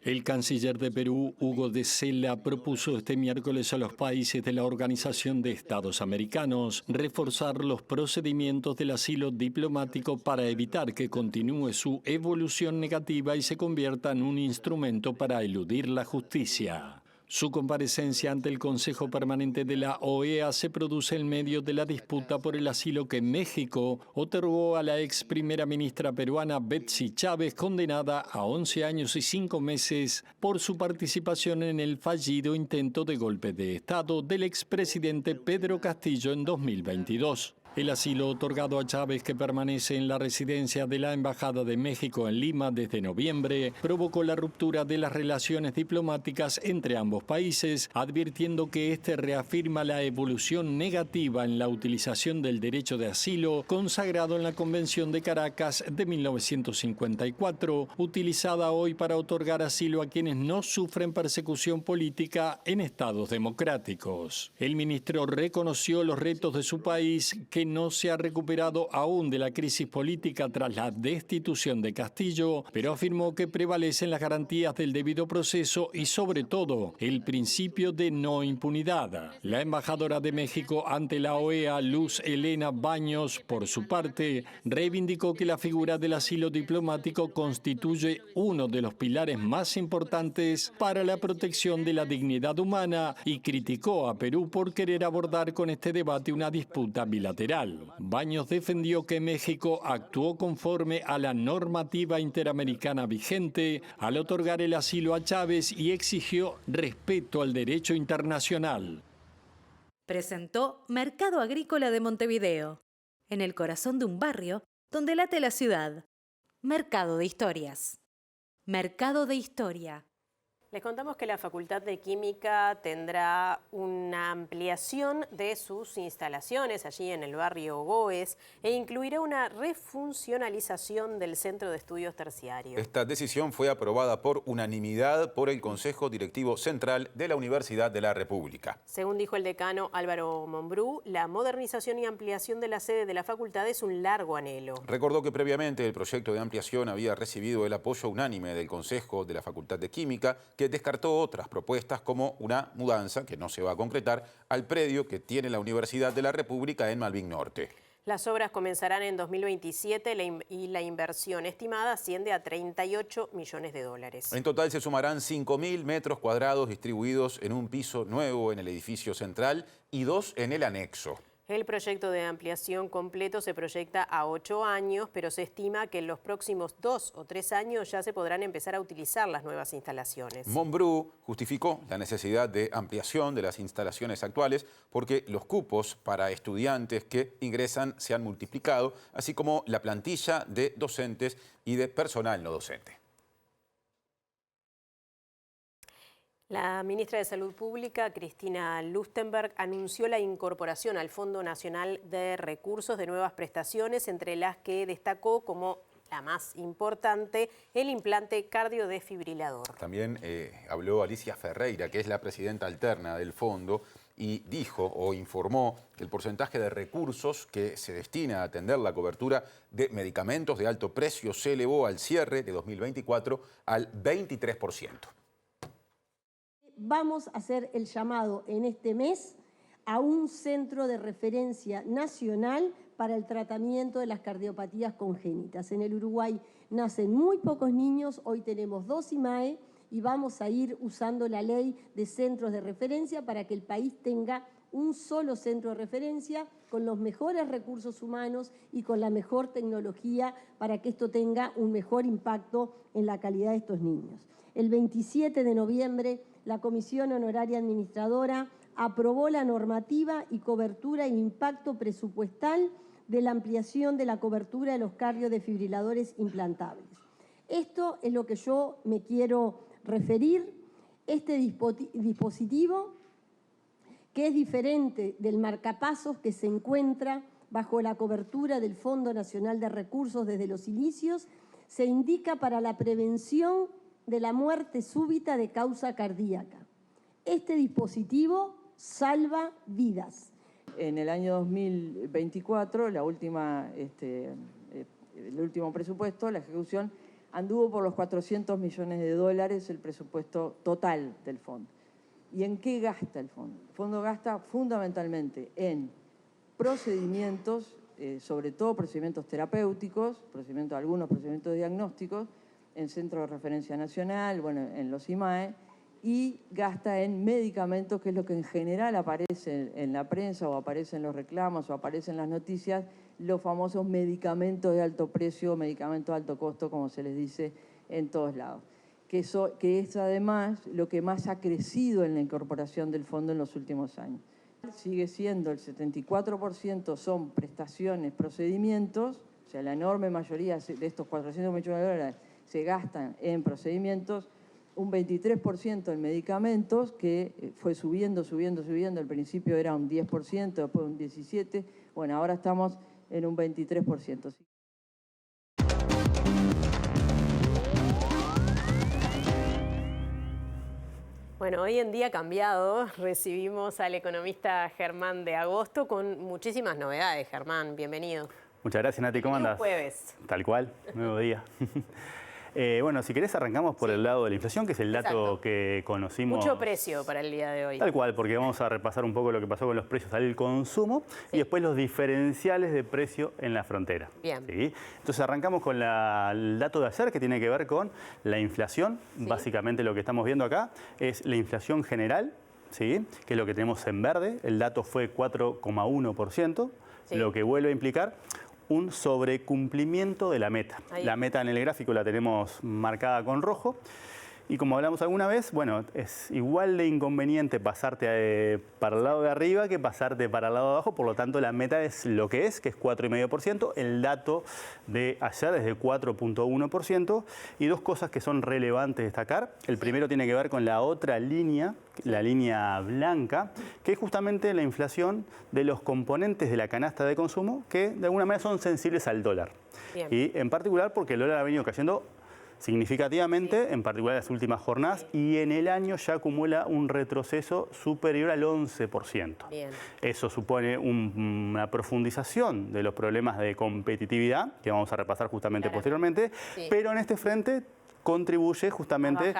El canciller de Perú, Hugo de Sela, propuso este miércoles a los países de la Organización de Estados Americanos reforzar los procedimientos del asilo diplomático para evitar que continúe su evolución negativa y se convierta en un instrumento para eludir la justicia. Su comparecencia ante el Consejo Permanente de la OEA se produce en medio de la disputa por el asilo que México otorgó a la ex primera ministra peruana Betsy Chávez, condenada a 11 años y 5 meses por su participación en el fallido intento de golpe de Estado del expresidente Pedro Castillo en 2022. El asilo otorgado a Chávez, que permanece en la residencia de la Embajada de México en Lima desde noviembre, provocó la ruptura de las relaciones diplomáticas entre ambos países, advirtiendo que este reafirma la evolución negativa en la utilización del derecho de asilo consagrado en la Convención de Caracas de 1954, utilizada hoy para otorgar asilo a quienes no sufren persecución política en estados democráticos. El ministro reconoció los retos de su país, que no se ha recuperado aún de la crisis política tras la destitución de Castillo, pero afirmó que prevalecen las garantías del debido proceso y, sobre todo, el principio de no impunidad. La embajadora de México ante la OEA, Luz Elena Baños, por su parte, reivindicó que la figura del asilo diplomático constituye uno de los pilares más importantes para la protección de la dignidad humana y criticó a Perú por querer abordar con este debate una disputa bilateral. Baños defendió que México actuó conforme a la normativa interamericana vigente al otorgar el asilo a Chávez y exigió respeto al derecho internacional. Presentó Mercado Agrícola de Montevideo, en el corazón de un barrio donde late la ciudad. Mercado de Historias. Mercado de Historia. Les contamos que la Facultad de Química tendrá una ampliación de sus instalaciones allí en el barrio Goes e incluirá una refuncionalización del Centro de Estudios Terciarios. Esta decisión fue aprobada por unanimidad por el Consejo Directivo Central de la Universidad de la República. Según dijo el decano Álvaro Mombrú, la modernización y ampliación de la sede de la facultad es un largo anhelo. Recordó que previamente el proyecto de ampliación había recibido el apoyo unánime del Consejo de la Facultad de Química, que descartó otras propuestas como una mudanza, que no se va a concretar, al predio que tiene la Universidad de la República en Malvin Norte. Las obras comenzarán en 2027 y la inversión estimada asciende a 38 millones de dólares. En total se sumarán 5.000 metros cuadrados distribuidos en un piso nuevo en el edificio central y 2 en el anexo. El proyecto de ampliación completo se proyecta a 8 años, pero se estima que en los próximos 2 o 3 años ya se podrán empezar a utilizar las nuevas instalaciones. Montbrú justificó la necesidad de ampliación de las instalaciones actuales porque los cupos para estudiantes que ingresan se han multiplicado, así como la plantilla de docentes y de personal no docente. La ministra de Salud Pública, Cristina Lustenberg, anunció la incorporación al Fondo Nacional de Recursos de nuevas prestaciones, entre las que destacó como la más importante el implante cardiodesfibrilador. También habló Alicia Ferreira, que es la presidenta alterna del fondo, y dijo o informó que el porcentaje de recursos que se destina a atender la cobertura de medicamentos de alto precio se elevó al cierre de 2024 al 23%. Vamos a hacer el llamado en este mes a un centro de referencia nacional para el tratamiento de las cardiopatías congénitas. En el Uruguay nacen muy pocos niños, hoy tenemos 2 IMAE y vamos a ir usando la ley de centros de referencia para que el país tenga un solo centro de referencia con los mejores recursos humanos y con la mejor tecnología para que esto tenga un mejor impacto en la calidad de estos niños. El 27 de noviembre, la Comisión Honoraria Administradora aprobó la normativa y cobertura e impacto presupuestal de la ampliación de la cobertura de los cardiodesfibriladores implantables. Esto es lo que yo me quiero referir. Este dispositivo, que es diferente del marcapasos que se encuentra bajo la cobertura del Fondo Nacional de Recursos desde los inicios, se indica para la prevención de la muerte súbita de causa cardíaca. Este dispositivo salva vidas. En el año 2024, el último presupuesto, la ejecución, anduvo por los 400 millones de dólares el presupuesto total del fondo. ¿Y en qué gasta el fondo? El fondo gasta fundamentalmente en procedimientos, sobre todo procedimientos terapéuticos, algunos procedimientos diagnósticos, en Centro de Referencia Nacional, bueno, en los IMAE, y gasta en medicamentos, que es lo que en general aparece en la prensa o aparece en los reclamos o aparece en las noticias, los famosos medicamentos de alto precio, medicamentos de alto costo, como se les dice en todos lados. Que es además lo que más ha crecido en la incorporación del fondo en los últimos años. Sigue siendo el 74% son prestaciones, procedimientos, o sea, la enorme mayoría de estos 400 millones de dólares se gastan en procedimientos, un 23% en medicamentos, que fue subiendo, al principio era un 10%, después un 17%, bueno, ahora estamos en un 23%. Bueno, hoy en día ha cambiado. Recibimos al economista Germán de Agosto con muchísimas novedades. Germán, bienvenido. Muchas gracias, Nati. ¿Cómo andás? Jueves. Tal cual, nuevo día. Bueno, si querés arrancamos por el lado de la inflación, que es el dato que conocimos. Mucho precio para el día de hoy. Tal cual, porque vamos a repasar un poco lo que pasó con los precios al consumo y después los diferenciales de precio en la frontera. Bien. ¿Sí? Entonces arrancamos con el dato de ayer, que tiene que ver con la inflación. Sí. Básicamente lo que estamos viendo acá es la inflación general, ¿sí? Que es lo que tenemos en verde. El dato fue 4,1%, sí. Lo que vuelve a implicar un sobrecumplimiento de la meta. Ahí. La meta en el gráfico la tenemos marcada con rojo. Y como hablamos alguna vez, bueno, es igual de inconveniente pasarte para el lado de arriba que pasarte para el lado de abajo. Por lo tanto, la meta es lo que es 4,5%. El dato de ayer es de 4,1%. Y dos cosas que son relevantes destacar. El primero tiene que ver con la otra línea, la línea blanca, que es justamente la inflación de los componentes de la canasta de consumo que de alguna manera son sensibles al dólar. Bien. Y en particular porque el dólar ha venido cayendo significativamente, sí. En particular en las últimas jornadas, y en el año ya acumula un retroceso superior al 11%. Bien. Eso supone una profundización de los problemas de competitividad, que vamos a repasar justamente posteriormente, sí. Pero en este frente contribuye justamente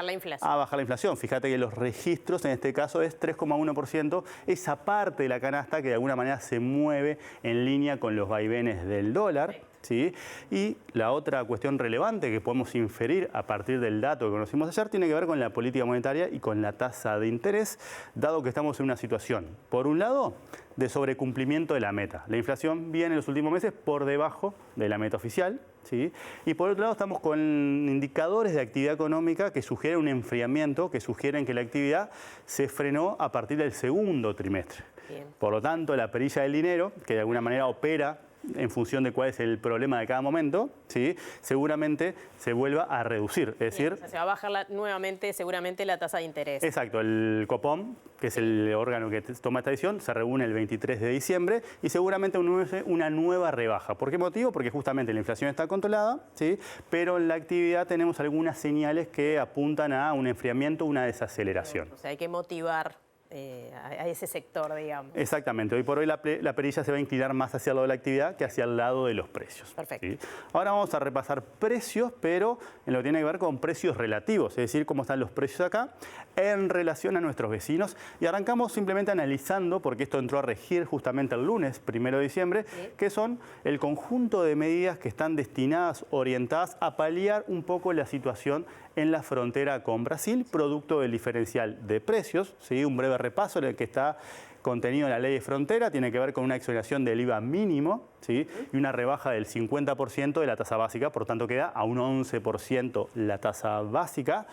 a bajar la inflación. Fíjate que los registros en este caso es 3,1%, esa parte de la canasta que de alguna manera se mueve en línea con los vaivenes del dólar. ¿Sí? Y la otra cuestión relevante que podemos inferir a partir del dato que conocimos ayer tiene que ver con la política monetaria y con la tasa de interés, dado que estamos en una situación, por un lado, de sobrecumplimiento de la meta. La inflación viene en los últimos meses por debajo de la meta oficial, ¿sí? Y por otro lado estamos con indicadores de actividad económica que sugieren un enfriamiento, que sugieren que la actividad se frenó a partir del segundo trimestre. Bien. Por lo tanto, la perilla del dinero, que de alguna manera opera en función de cuál es el problema de cada momento, ¿sí? Seguramente se vuelva a reducir. Es decir, o sea, se va a bajar nuevamente seguramente la tasa de interés. Exacto, el Copom, que es el órgano que toma esta decisión, se reúne el 23 de diciembre y seguramente una nueva rebaja. ¿Por qué motivo? Porque justamente la inflación está controlada, ¿sí? Pero en la actividad tenemos algunas señales que apuntan a un enfriamiento, una desaceleración. O sea, hay que motivar a ese sector, digamos. Exactamente. Hoy por hoy la perilla se va a inclinar más hacia el lado de la actividad que hacia el lado de los precios. Perfecto. ¿Sí? Ahora vamos a repasar precios, pero en lo que tiene que ver con precios relativos, es decir, cómo están los precios acá en relación a nuestros vecinos. Y arrancamos simplemente analizando, porque esto entró a regir justamente el lunes, 1 de diciembre, ¿sí? Que son el conjunto de medidas que están destinadas, orientadas a paliar un poco la situación en la frontera con Brasil, producto del diferencial de precios, ¿sí? Un breve repaso en el que está contenido en la ley de frontera, tiene que ver con una exoneración del IVA mínimo, ¿sí? Y una rebaja del 50% de la tasa básica, por tanto queda a un 11% la tasa básica.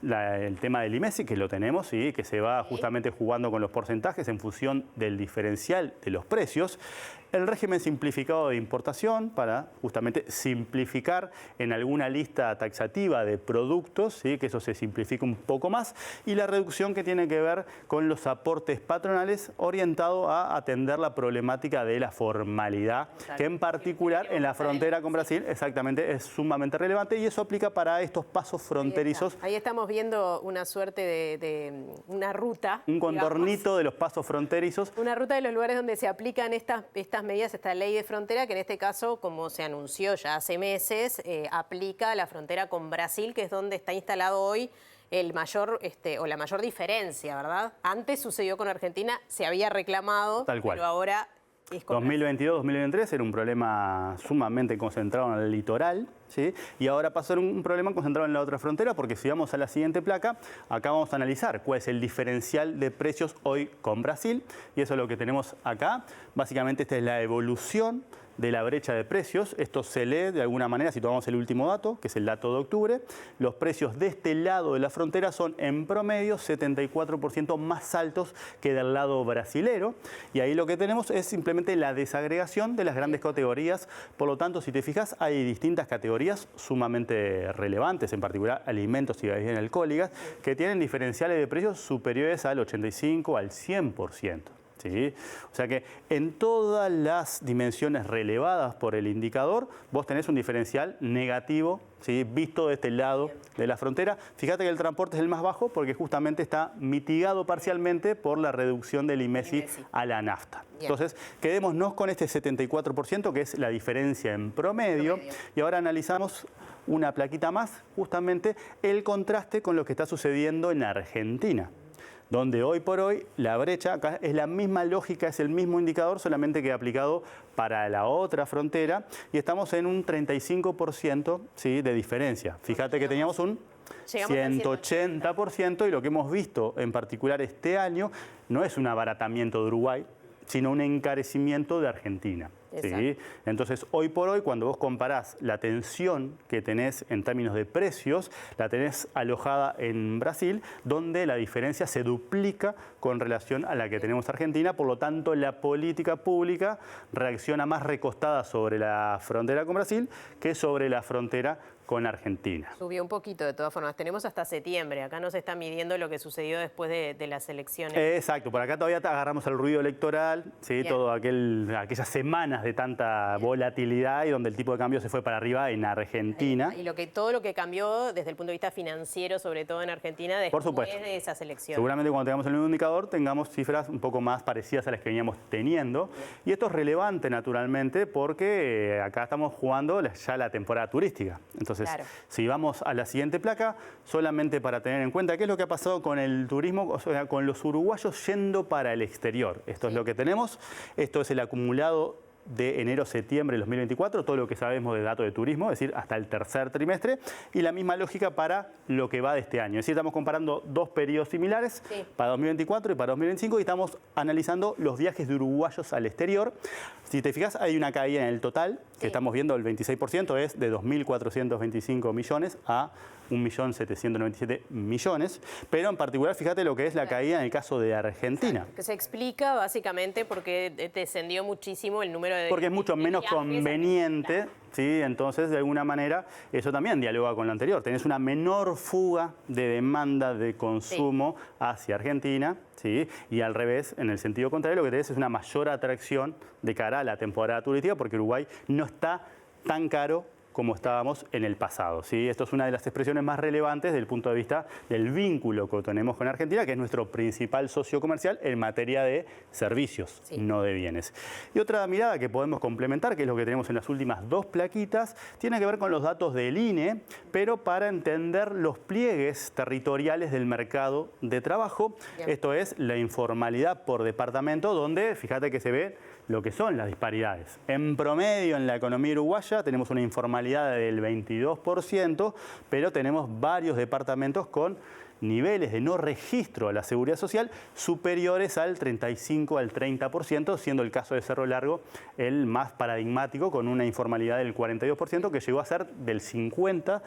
El tema del IMESI, que lo tenemos, ¿sí? Que se va justamente jugando con los porcentajes en función del diferencial de los precios. El régimen simplificado de importación para justamente simplificar en alguna lista taxativa de productos, ¿sí? Que eso se simplifique un poco más. Y la reducción que tiene que ver con los aportes patronales orientado a atender la problemática de la formalidad, que en particular en la frontera con Brasil exactamente es sumamente relevante y eso aplica para estos pasos fronterizos. Ahí estamos viendo una suerte de una ruta. Un contornito, digamos, de los pasos fronterizos. Una ruta de los lugares donde se aplican estas medidas, esta ley de frontera, que en este caso, como se anunció ya hace meses, aplica la frontera con Brasil, que es donde está instalado hoy el mayor o la mayor diferencia, ¿verdad? Antes sucedió con Argentina, se había reclamado, tal cual, pero ahora es con 2022-2023 era un problema sumamente concentrado en el litoral, ¿sí? Y ahora pasó a ser un problema concentrado en la otra frontera, porque si vamos a la siguiente placa, acá vamos a analizar cuál es el diferencial de precios hoy con Brasil, y eso es lo que tenemos acá. Básicamente esta es la evolución de la brecha de precios. Esto se lee de alguna manera, si tomamos el último dato, que es el dato de octubre, los precios de este lado de la frontera son en promedio 74% más altos que del lado brasilero, y ahí lo que tenemos es simplemente la desagregación de las grandes categorías. Por lo tanto, si te fijas, hay distintas categorías sumamente relevantes, en particular alimentos y bebidas alcohólicas, que tienen diferenciales de precios superiores al 85, al 100%. ¿Sí? O sea que en todas las dimensiones relevadas por el indicador, vos tenés un diferencial negativo, ¿sí? Visto de este lado de la frontera. Fíjate que el transporte es el más bajo porque justamente está mitigado parcialmente por la reducción del IMESI a la nafta. Bien. Entonces, quedémonos con este 74%, que es la diferencia en promedio. Y ahora analizamos una plaquita más, justamente el contraste con lo que está sucediendo en Argentina, donde hoy por hoy la brecha, acá es la misma lógica, es el mismo indicador, solamente que aplicado para la otra frontera, y estamos en un 35%, ¿sí? De diferencia. Fíjate que teníamos un 180%, y lo que hemos visto en particular este año no es un abaratamiento de Uruguay, sino un encarecimiento de Argentina. ¿Sí? Entonces, hoy por hoy, cuando vos comparás la tensión que tenés en términos de precios, la tenés alojada en Brasil, donde la diferencia se duplica con relación a la que tenemos Argentina. Por lo tanto, la política pública reacciona más recostada sobre la frontera con Brasil que sobre la frontera con Argentina. Subió un poquito, de todas formas. Tenemos hasta septiembre. Acá no se está midiendo lo que sucedió después de las elecciones. Exacto. Por acá todavía agarramos el ruido electoral, ¿sí? Todo aquellas semanas de tanta volatilidad y donde el tipo de cambio se fue para arriba en Argentina. Y todo lo que cambió desde el punto de vista financiero, sobre todo en Argentina, después de esas elecciones. Seguramente cuando tengamos el nuevo indicador tengamos cifras un poco más parecidas a las que veníamos teniendo. Y esto es relevante, naturalmente, porque acá estamos jugando ya la temporada turística. Entonces, Entonces, si vamos a la siguiente placa, solamente para tener en cuenta qué es lo que ha pasado con el turismo, o sea, con los uruguayos yendo para el exterior. Esto es lo que tenemos. Esto es el acumulado de enero-septiembre de 2024, todo lo que sabemos de datos de turismo, es decir, hasta el tercer trimestre, y la misma lógica para lo que va de este año. Es decir, estamos comparando dos periodos similares, para 2024 y para 2025, y estamos analizando los viajes de uruguayos al exterior. Si te fijas, hay una caída en el total, que estamos viendo el 26%, es de 2.425 millones a 1.797 millones, pero en particular fíjate lo que es la caída en el caso de Argentina. Que se explica básicamente porque descendió muchísimo el número de... Porque es mucho menos conveniente, ¿sí? Entonces de alguna manera eso también dialoga con lo anterior. Tenés una menor fuga de demanda de consumo hacia Argentina, ¿sí? Y al revés, en el sentido contrario, lo que tenés es una mayor atracción de cara a la temporada turística porque Uruguay no está tan caro como estábamos en el pasado, ¿sí? Esto es una de las expresiones más relevantes desde el punto de vista del vínculo que tenemos con Argentina, que es nuestro principal socio comercial en materia de servicios, no de bienes. Y otra mirada que podemos complementar, que es lo que tenemos en las últimas dos plaquitas, tiene que ver con los datos del INE, pero para entender los pliegues territoriales del mercado de trabajo. Esto es la informalidad por departamento, donde fíjate que se ve lo que son las disparidades. En promedio, en la economía uruguaya tenemos una informalidad del 22%, pero tenemos varios departamentos con niveles de no registro a la seguridad social superiores al 35 al 30%, siendo el caso de Cerro Largo el más paradigmático, con una informalidad del 42%, que llegó a ser del 50%.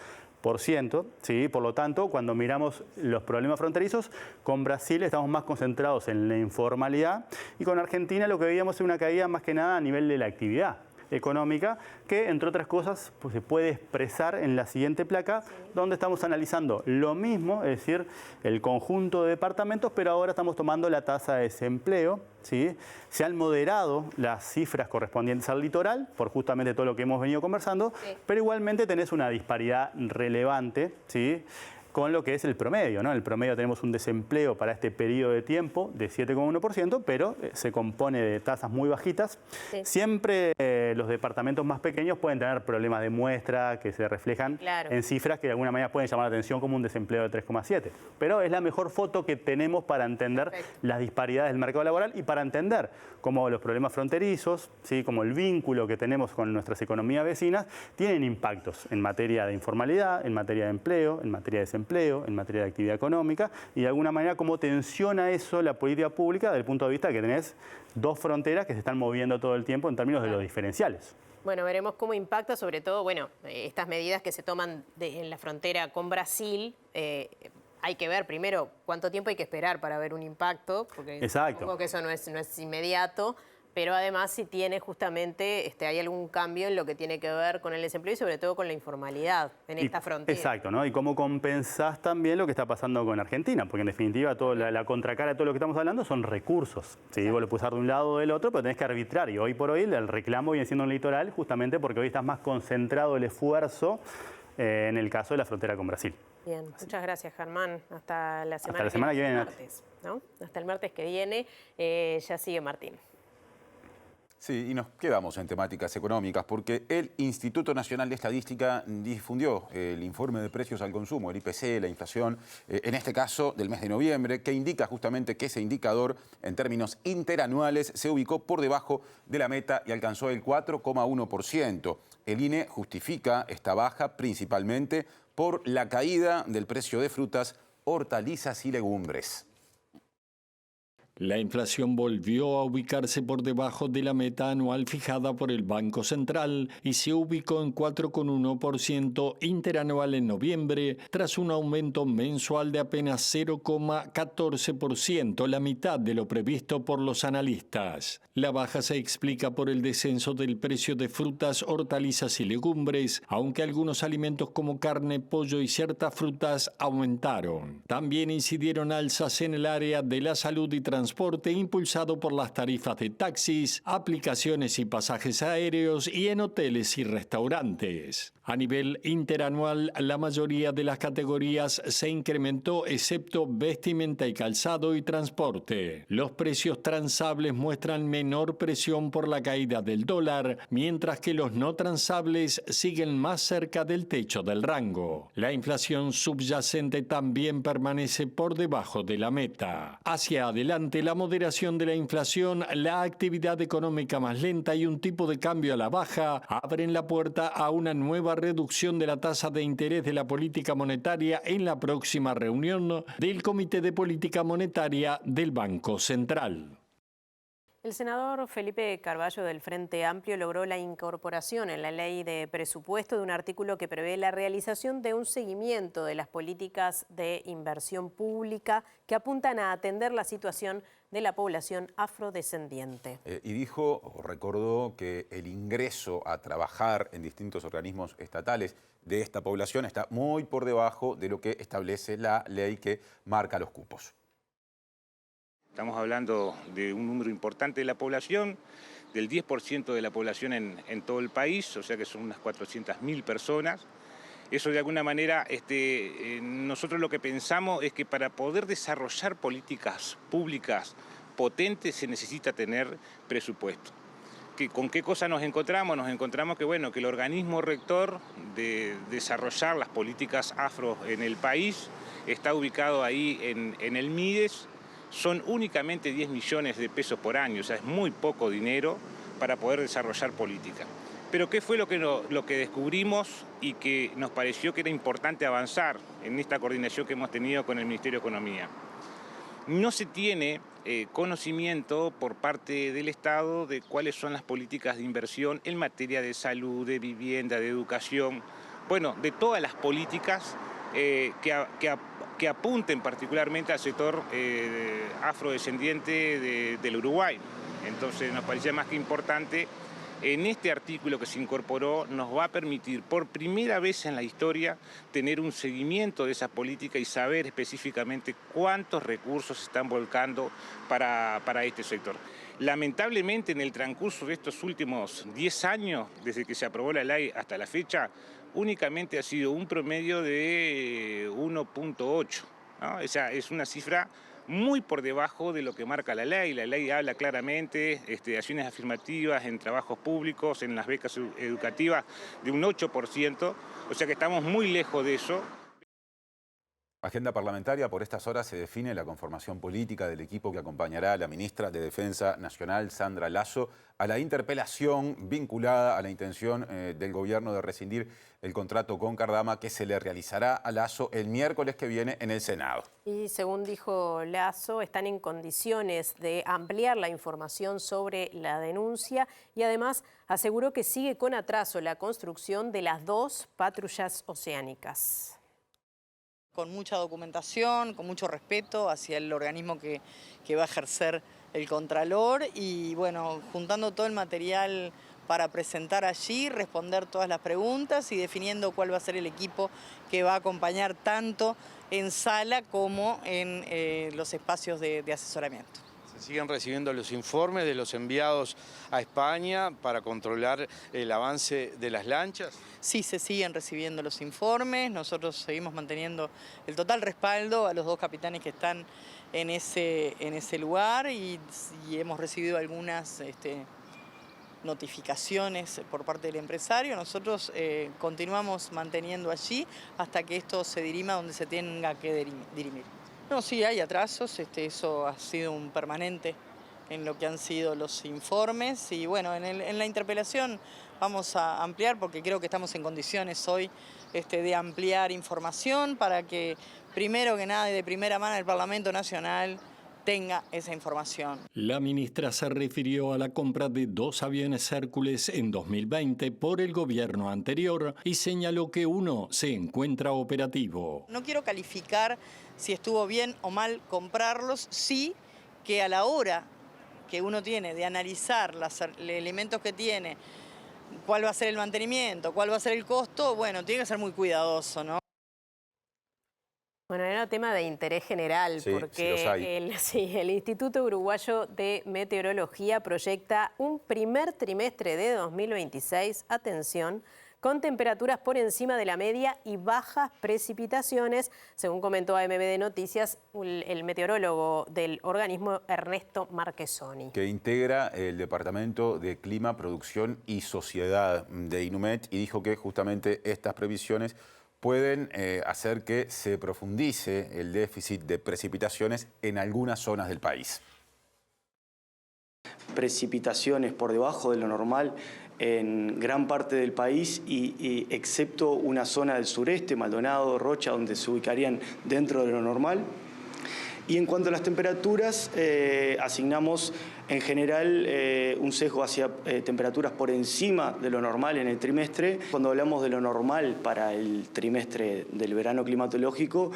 ¿Sí? Por lo tanto, cuando miramos los problemas fronterizos, con Brasil estamos más concentrados en la informalidad y con Argentina lo que veíamos es una caída más que nada a nivel de la actividad económica, que entre otras cosas pues, se puede expresar en la siguiente placa, donde estamos analizando lo mismo, es decir, el conjunto de departamentos, pero ahora estamos tomando la tasa de desempleo, ¿sí? Se han moderado las cifras correspondientes al litoral, por justamente todo lo que hemos venido conversando, pero igualmente tenés una disparidad relevante, ¿sí? Con lo que es el promedio, ¿no? En el promedio tenemos un desempleo para este periodo de tiempo de 7,1%, pero se compone de tasas muy bajitas. Siempre los departamentos más pequeños pueden tener problemas de muestra que se reflejan en cifras que de alguna manera pueden llamar la atención como un desempleo de 3,7. Pero es la mejor foto que tenemos para entender las disparidades del mercado laboral y para entender cómo los problemas fronterizos, ¿sí? Como el vínculo que tenemos con nuestras economías vecinas, tienen impactos en materia de informalidad, en materia de empleo, en materia de desempleo, en materia de actividad económica y de alguna manera cómo tensiona eso la política pública desde el punto de vista de que tenés dos fronteras que se están moviendo todo el tiempo en términos de los diferenciales. Bueno, veremos cómo impacta sobre todo, bueno, estas medidas que se toman en la frontera con Brasil. Hay que ver primero cuánto tiempo hay que esperar para ver un impacto, porque supongo que eso no es inmediato. Pero además si tiene justamente, hay algún cambio en lo que tiene que ver con el desempleo y sobre todo con la informalidad en esta frontera. Exacto, ¿no? Y cómo compensás también lo que está pasando con Argentina, porque en definitiva la contracara de todo lo que estamos hablando son recursos. ¿Sí? Vos lo puedes usar de un lado o del otro, pero tenés que arbitrar. Y hoy por hoy el reclamo viene siendo un litoral justamente porque hoy estás más concentrado el esfuerzo en el caso de la frontera con Brasil. Bien, muchas gracias, Germán. Hasta la semana, que viene. Martes, ¿no? Hasta el martes que viene. Ya sigue Martín. Sí, y nos quedamos en temáticas económicas porque el Instituto Nacional de Estadística difundió el informe de precios al consumo, el IPC, la inflación, en este caso del mes de noviembre, que indica justamente que ese indicador en términos interanuales se ubicó por debajo de la meta y alcanzó el 4,1%. El INE justifica esta baja principalmente por la caída del precio de frutas, hortalizas y legumbres. La inflación volvió a ubicarse por debajo de la meta anual fijada por el Banco Central y se ubicó en 4,1% interanual en noviembre, tras un aumento mensual de apenas 0,14%, la mitad de lo previsto por los analistas. La baja se explica por el descenso del precio de frutas, hortalizas y legumbres, aunque algunos alimentos como carne, pollo y ciertas frutas aumentaron. También incidieron alzas en el área de la salud y transporte transporte impulsado por las tarifas de taxis, aplicaciones y pasajes aéreos y en hoteles y restaurantes. A nivel interanual, la mayoría de las categorías se incrementó excepto vestimenta y calzado y transporte. Los precios transables muestran menor presión por la caída del dólar, mientras que los no transables siguen más cerca del techo del rango. La inflación subyacente también permanece por debajo de la meta. Hacia adelante, la moderación de la inflación, la actividad económica más lenta y un tipo de cambio a la baja abren la puerta a una nueva reducción de la tasa de interés de la política monetaria en la próxima reunión del Comité de Política Monetaria del Banco Central. El senador Felipe Carballo del Frente Amplio logró la incorporación en la ley de presupuesto de un artículo que prevé la realización de un seguimiento de las políticas de inversión pública que apuntan a atender la situación de la población afrodescendiente. Y dijo, o recordó, que el ingreso a trabajar en distintos organismos estatales de esta población está muy por debajo de lo que establece la ley que marca los cupos. Estamos hablando de un número importante de la población, del 10% de la población en todo el país, o sea que son unas 400.000 personas. Eso de alguna manera, nosotros lo que pensamos es que para poder desarrollar políticas públicas potentes se necesita tener presupuesto. ¿Con qué cosa nos encontramos? Nos encontramos que, bueno, que el organismo rector de desarrollar las políticas afro en el país está ubicado ahí en el MIDES. Son únicamente 10 millones de pesos por año, o sea, es muy poco dinero para poder desarrollar política. Pero ¿qué fue lo que descubrimos y que nos pareció que era importante avanzar en esta coordinación que hemos tenido con el Ministerio de Economía? No se tiene conocimiento por parte del Estado de cuáles son las políticas de inversión en materia de salud, de vivienda, de educación, bueno, de todas las políticas que apunten particularmente al sector afrodescendiente del Uruguay. Entonces nos parecía más que importante, en este artículo que se incorporó nos va a permitir por primera vez en la historia tener un seguimiento de esa política y saber específicamente cuántos recursos se están volcando para este sector. Lamentablemente en el transcurso de estos últimos 10 años, desde que se aprobó la ley hasta la fecha, únicamente ha sido un promedio de 1.8, ¿no? O sea, es una cifra muy por debajo de lo que marca la ley. La ley habla claramente de acciones afirmativas en trabajos públicos, en las becas educativas, de un 8%, o sea que estamos muy lejos de eso. Agenda parlamentaria. Por estas horas se define la conformación política del equipo que acompañará a la ministra de Defensa Nacional, Sandra Lasso, a la interpelación vinculada a la intención del gobierno de rescindir el contrato con Cardama que se le realizará a Lasso el miércoles que viene en el Senado. Y según dijo Lasso, están en condiciones de ampliar la información sobre la denuncia y además aseguró que sigue con atraso la construcción de las 2 patrullas oceánicas. Con mucha documentación, con mucho respeto hacia el organismo que va a ejercer el Contralor y bueno, juntando todo el material para presentar allí, responder todas las preguntas y definiendo cuál va a ser el equipo que va a acompañar tanto en sala como en los espacios de asesoramiento. ¿Se siguen recibiendo los informes de los enviados a España para controlar el avance de las lanchas? Sí, se siguen recibiendo los informes. Nosotros seguimos manteniendo el total respaldo a los 2 capitanes que están en ese lugar y hemos recibido algunas notificaciones por parte del empresario. Nosotros continuamos manteniendo allí hasta que esto se dirima donde se tenga que dirimir. No, sí, hay atrasos, eso ha sido un permanente en lo que han sido los informes y bueno, en la interpelación vamos a ampliar porque creo que estamos en condiciones hoy de ampliar información para que primero que nada y de primera mano el Parlamento Nacional tenga esa información. La ministra se refirió a la compra de 2 aviones Hércules en 2020 por el gobierno anterior y señaló que uno se encuentra operativo. No quiero calificar si estuvo bien o mal comprarlos, sí que a la hora que uno tiene de analizar los elementos que tiene, cuál va a ser el mantenimiento, cuál va a ser el costo, bueno, tiene que ser muy cuidadoso, ¿no? Bueno, era un tema de interés general, sí, porque el Instituto Uruguayo de Meteorología proyecta un primer trimestre de 2026, atención, con temperaturas por encima de la media y bajas precipitaciones, según comentó a MBD Noticias el meteorólogo del organismo Ernesto Marchesoni. Que integra el Departamento de Clima, Producción y Sociedad de INUMET, y dijo que justamente estas previsiones pueden hacer que se profundice el déficit de precipitaciones en algunas zonas del país. Precipitaciones por debajo de lo normal en gran parte del país y excepto una zona del sureste, Maldonado, Rocha, donde se ubicarían dentro de lo normal. Y en cuanto a las temperaturas, asignamos en general un sesgo hacia temperaturas por encima de lo normal en el trimestre. Cuando hablamos de lo normal para el trimestre del verano climatológico,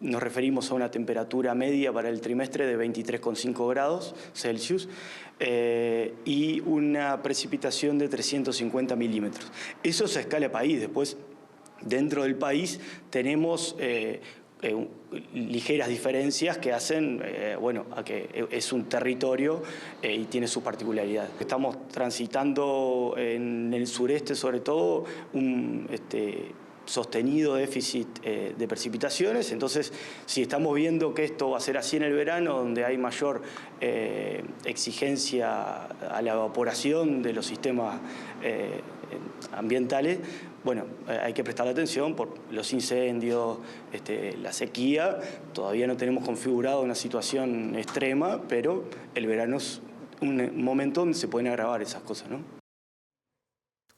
nos referimos a una temperatura media para el trimestre de 23,5 grados Celsius y una precipitación de 350 milímetros. Eso es a escala país. Después, dentro del país, tenemos ligeras diferencias que hacen, a que es un territorio y tiene sus particularidades. Estamos transitando en el sureste, sobre todo, un sostenido déficit de precipitaciones. Entonces, si estamos viendo que esto va a ser así en el verano, donde hay mayor exigencia a la evaporación de los sistemas ambientales, bueno, hay que prestar atención por los incendios, la sequía. Todavía no tenemos configurado una situación extrema, pero el verano es un momento donde se pueden agravar esas cosas, ¿no?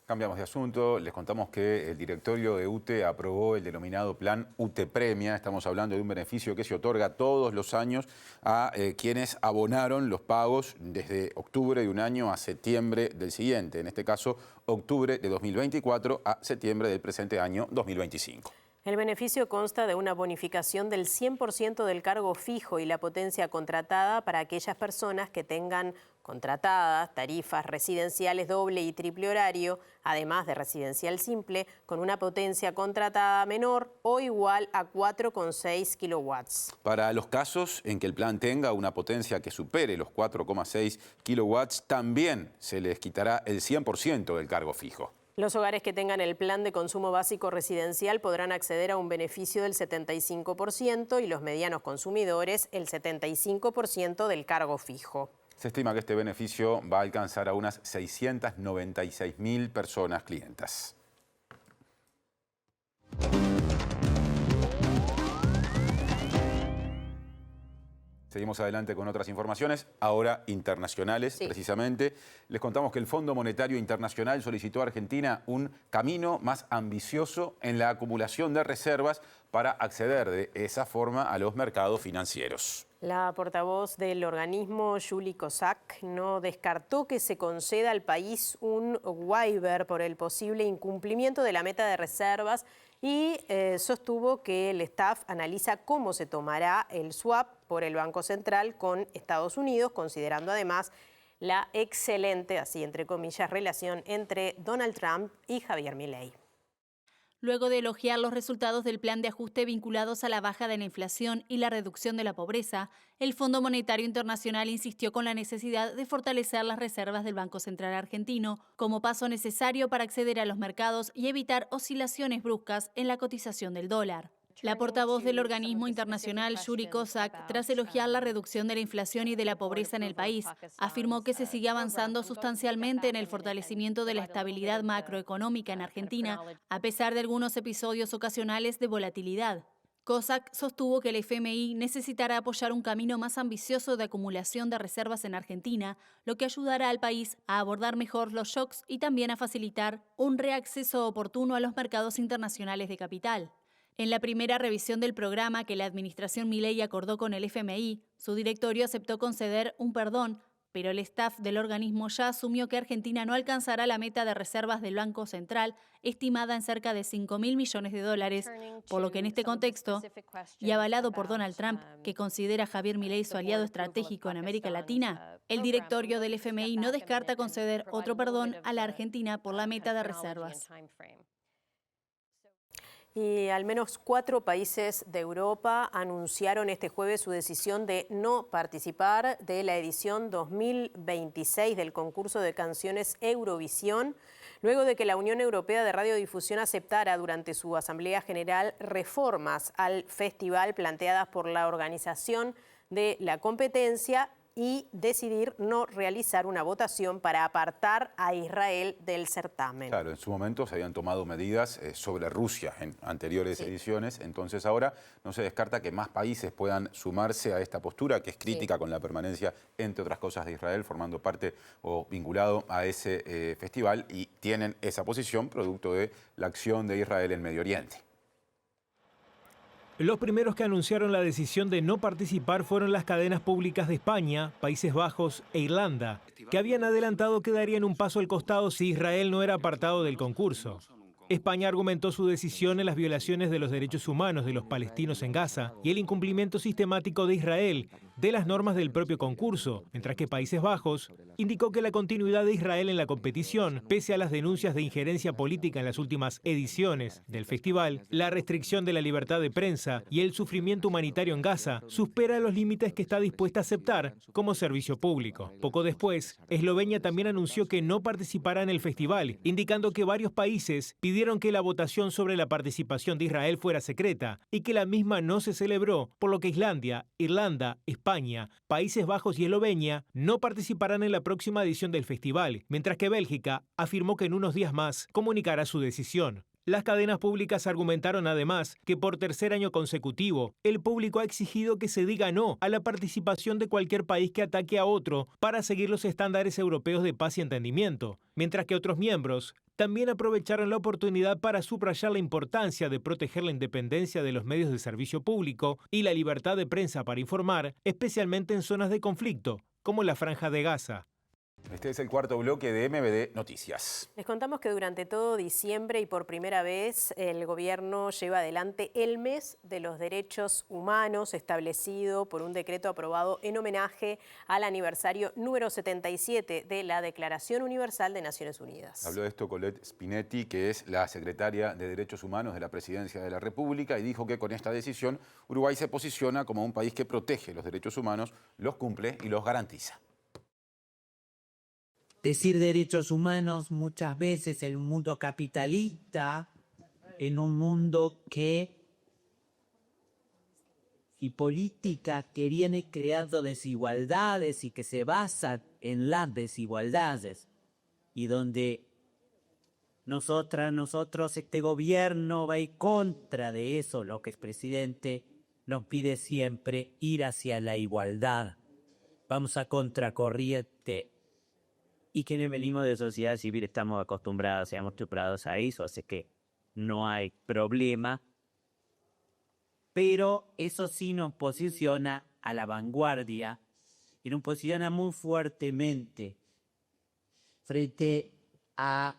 Cambiamos de asunto, les contamos que el directorio de UTE aprobó el denominado Plan UTE Premia. Estamos hablando de un beneficio que se otorga todos los años a quienes abonaron los pagos desde octubre de un año a septiembre del siguiente. En este caso, octubre de 2024 a septiembre del presente año 2025. El beneficio consta de una bonificación del 100% del cargo fijo y la potencia contratada para aquellas personas que tengan contratadas tarifas residenciales doble y triple horario, además de residencial simple, con una potencia contratada menor o igual a 4,6 kilowatts. Para los casos en que el plan tenga una potencia que supere los 4,6 kilowatts, también se les quitará el 100% del cargo fijo. Los hogares que tengan el plan de consumo básico residencial podrán acceder a un beneficio del 75% y los medianos consumidores el 75% del cargo fijo. Se estima que este beneficio va a alcanzar a unas 696.000 personas clientas. Seguimos adelante con otras informaciones, ahora internacionales, precisamente. Les contamos que el Fondo Monetario Internacional solicitó a Argentina un camino más ambicioso en la acumulación de reservas para acceder de esa forma a los mercados financieros. La portavoz del organismo, Julie Kozak, no descartó que se conceda al país un waiver por el posible incumplimiento de la meta de reservas y sostuvo que el staff analiza cómo se tomará el swap por el Banco Central con Estados Unidos, considerando además la excelente, así entre comillas, relación entre Donald Trump y Javier Milei. Luego de elogiar los resultados del plan de ajuste vinculados a la baja de la inflación y la reducción de la pobreza, el Fondo Monetario Internacional insistió con la necesidad de fortalecer las reservas del Banco Central argentino como paso necesario para acceder a los mercados y evitar oscilaciones bruscas en la cotización del dólar. La portavoz del organismo internacional, Julie Kozak, tras elogiar la reducción de la inflación y de la pobreza en el país, afirmó que se sigue avanzando sustancialmente en el fortalecimiento de la estabilidad macroeconómica en Argentina, a pesar de algunos episodios ocasionales de volatilidad. Kozak sostuvo que el FMI necesitará apoyar un camino más ambicioso de acumulación de reservas en Argentina, lo que ayudará al país a abordar mejor los shocks y también a facilitar un reacceso oportuno a los mercados internacionales de capital. En la primera revisión del programa que la administración Milei acordó con el FMI, su directorio aceptó conceder un perdón, pero el staff del organismo ya asumió que Argentina no alcanzará la meta de reservas del Banco Central, estimada en cerca de $5.000 millones, por lo que en este contexto, y avalado por Donald Trump, que considera a Javier Milei su aliado estratégico en América Latina, el directorio del FMI no descarta conceder otro perdón a la Argentina por la meta de reservas. Y al menos 4 países de Europa anunciaron este jueves su decisión de no participar de la edición 2026 del concurso de canciones Eurovisión, luego de que la Unión Europea de Radiodifusión aceptara durante su Asamblea General reformas al festival planteadas por la organización de la competencia y decidir no realizar una votación para apartar a Israel del certamen. Claro, en su momento se habían tomado medidas sobre Rusia en anteriores ediciones, entonces ahora no se descarta que más países puedan sumarse a esta postura, que es crítica con la permanencia, entre otras cosas, de Israel, formando parte o vinculado a ese festival, y tienen esa posición producto de la acción de Israel en Medio Oriente. Los primeros que anunciaron la decisión de no participar fueron las cadenas públicas de España, Países Bajos e Irlanda, que habían adelantado que darían un paso al costado si Israel no era apartado del concurso. España argumentó su decisión en las violaciones de los derechos humanos de los palestinos en Gaza y el incumplimiento sistemático de Israel de las normas del propio concurso, mientras que Países Bajos indicó que la continuidad de Israel en la competición, pese a las denuncias de injerencia política en las últimas ediciones del festival, la restricción de la libertad de prensa y el sufrimiento humanitario en Gaza, supera los límites que está dispuesta a aceptar como servicio público. Poco después, Eslovenia también anunció que no participará en el festival, indicando que varios países pidieron que la votación sobre la participación de Israel fuera secreta y que la misma no se celebró, por lo que Islandia, Irlanda, España, Países Bajos y Eslovenia no participarán en la próxima edición del festival, mientras que Bélgica afirmó que en unos días más comunicará su decisión. Las cadenas públicas argumentaron además que por tercer año consecutivo, el público ha exigido que se diga no a la participación de cualquier país que ataque a otro para seguir los estándares europeos de paz y entendimiento, mientras que otros miembros también aprovecharon la oportunidad para subrayar la importancia de proteger la independencia de los medios de servicio público y la libertad de prensa para informar, especialmente en zonas de conflicto, como la Franja de Gaza. Este es el cuarto bloque de MBD Noticias. Les contamos que durante todo diciembre y por primera vez el gobierno lleva adelante el mes de los derechos humanos establecido por un decreto aprobado en homenaje al aniversario número 77 de la Declaración Universal de Naciones Unidas. Habló de esto Colette Spinetti, que es la secretaria de Derechos Humanos de la Presidencia de la República, y dijo que con esta decisión Uruguay se posiciona como un país que protege los derechos humanos, los cumple y los garantiza. Decir derechos humanos muchas veces en un mundo capitalista, en un mundo y política que viene creando desigualdades y que se basa en las desigualdades, y donde nosotros, este gobierno va en contra de eso, lo que el presidente nos pide siempre, ir hacia la igualdad. Vamos a contracorriente. Y quienes venimos de sociedad civil estamos acostumbrados a eso, así que no hay problema. Pero eso sí nos posiciona a la vanguardia y nos posiciona muy fuertemente frente a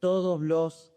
todos los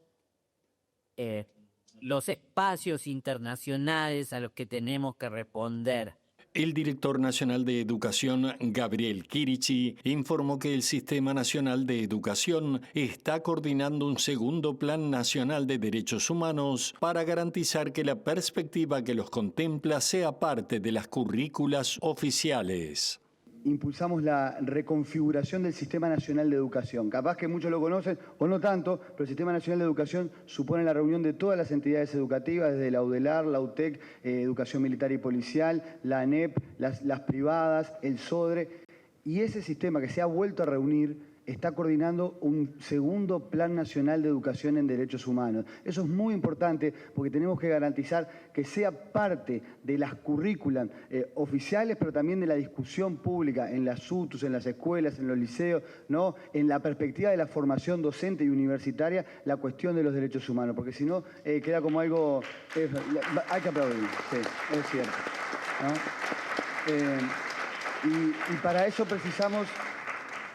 espacios internacionales a los que tenemos que responder. El director nacional de Educación, Gabriel Chirichi, informó que el Sistema Nacional de Educación está coordinando un segundo Plan Nacional de Derechos Humanos para garantizar que la perspectiva que los contempla sea parte de las currículas oficiales. Impulsamos la reconfiguración del Sistema Nacional de Educación. Capaz que muchos lo conocen o no tanto, pero el Sistema Nacional de Educación supone la reunión de todas las entidades educativas, desde la UDELAR, la UTEC, Educación Militar y Policial, la ANEP, las privadas, el SODRE. Y ese sistema que se ha vuelto a reunir está coordinando un segundo Plan Nacional de Educación en Derechos Humanos. Eso es muy importante porque tenemos que garantizar que sea parte de las currículas oficiales, pero también de la discusión pública en las UTUS, en las escuelas, en los liceos, ¿no? En la perspectiva de la formación docente y universitaria, la cuestión de los derechos humanos, porque si no queda como algo... hay que aplaudir, sí, es cierto, ¿no? Y para eso precisamos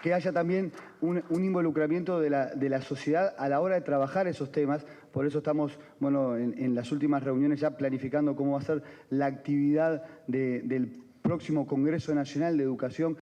que haya también un involucramiento de la sociedad a la hora de trabajar esos temas. Por eso estamos, en las últimas reuniones ya planificando cómo va a ser la actividad del próximo Congreso Nacional de Educación.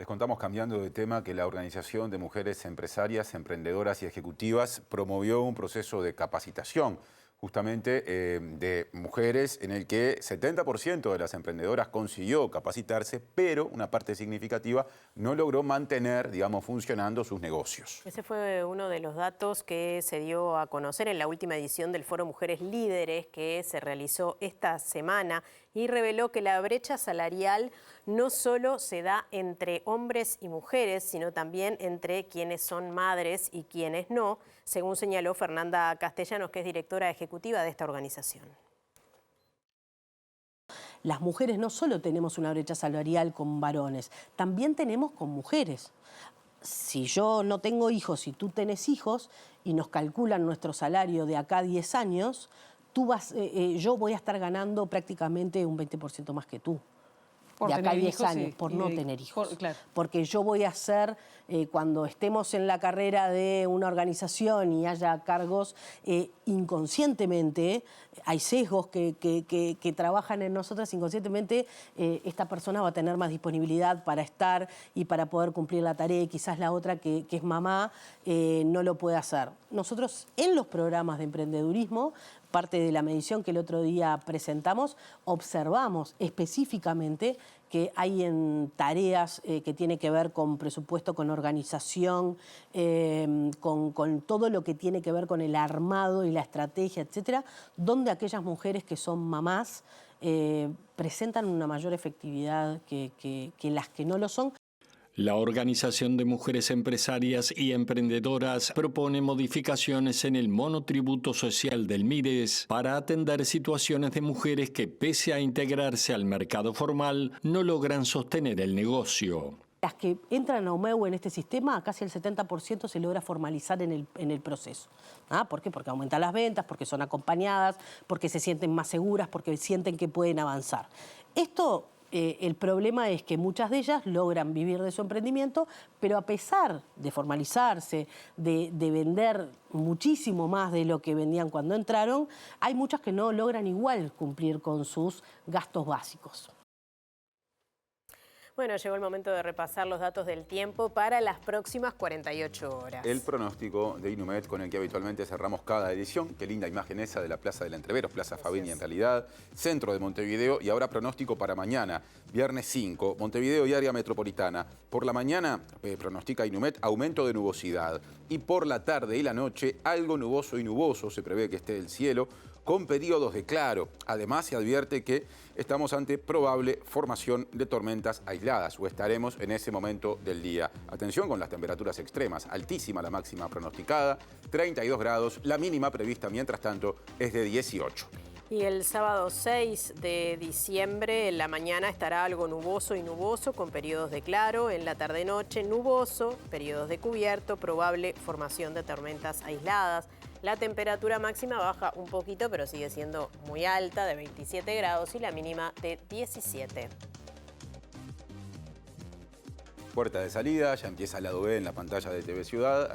Les contamos, cambiando de tema, que la Organización de Mujeres Empresarias, Emprendedoras y Ejecutivas promovió un proceso de capacitación justamente de mujeres en el que 70% de las emprendedoras consiguió capacitarse, pero una parte significativa no logró mantener, digamos, funcionando sus negocios. Ese fue uno de los datos que se dio a conocer en la última edición del Foro Mujeres Líderes que se realizó esta semana y reveló que la brecha salarial no solo se da entre hombres y mujeres, sino también entre quienes son madres y quienes no, según señaló Fernanda Castellanos, que es directora ejecutiva de esta organización. Las mujeres no solo tenemos una brecha salarial con varones, también tenemos con mujeres. Si yo no tengo hijos y tú tenés hijos y nos calculan nuestro salario de acá a 10 años, yo voy a estar ganando prácticamente un 20% más que tú. De acá a 10 años, por no tener hijos. Claro. Porque yo voy a ser, cuando estemos en la carrera de una organización y haya cargos, inconscientemente, hay sesgos que trabajan en nosotras, inconscientemente esta persona va a tener más disponibilidad para estar y para poder cumplir la tarea, y quizás la otra que es mamá no lo puede hacer. Nosotros en los programas de emprendedurismo, parte de la medición que el otro día presentamos, observamos específicamente que hay en tareas que tiene que ver con presupuesto, con organización, con todo lo que tiene que ver con el armado y la estrategia, etcétera, donde aquellas mujeres que son mamás presentan una mayor efectividad que las que no lo son. La Organización de Mujeres Empresarias y Emprendedoras propone modificaciones en el monotributo social del MIDES para atender situaciones de mujeres que, pese a integrarse al mercado formal, no logran sostener el negocio. Las que entran a UMEU en este sistema, casi el 70% se logra formalizar en el proceso. ¿Por qué? Porque aumentan las ventas, porque son acompañadas, porque se sienten más seguras, porque sienten que pueden avanzar. Esto... el problema es que muchas de ellas logran vivir de su emprendimiento, pero a pesar de formalizarse, de vender muchísimo más de lo que vendían cuando entraron, hay muchas que no logran igual cumplir con sus gastos básicos. Bueno, llegó el momento de repasar los datos del tiempo para las próximas 48 horas. El pronóstico de Inumet, con el que habitualmente cerramos cada edición. Qué linda imagen esa de la Plaza del Entreveros, Plaza Favini en realidad, centro de Montevideo. Y ahora pronóstico para mañana, viernes 5, Montevideo y área metropolitana. Por la mañana, pronostica Inumet, aumento de nubosidad. Y por la tarde y la noche, algo nuboso y nuboso, se prevé que esté el cielo, con periodos de claro. Además, se advierte que estamos ante probable formación de tormentas aisladas, o estaremos en ese momento del día. Atención con las temperaturas extremas, altísima la máxima pronosticada, 32 grados, la mínima prevista mientras tanto es de 18. Y el sábado 6 de diciembre, en la mañana estará algo nuboso y nuboso, con periodos de claro. En la tarde-noche, nuboso, periodos de cubierto, probable formación de tormentas aisladas. La temperatura máxima baja un poquito, pero sigue siendo muy alta, de 27 grados, y la mínima de 17. Puerta de salida, ya empieza el lado B en la pantalla de TV Ciudad.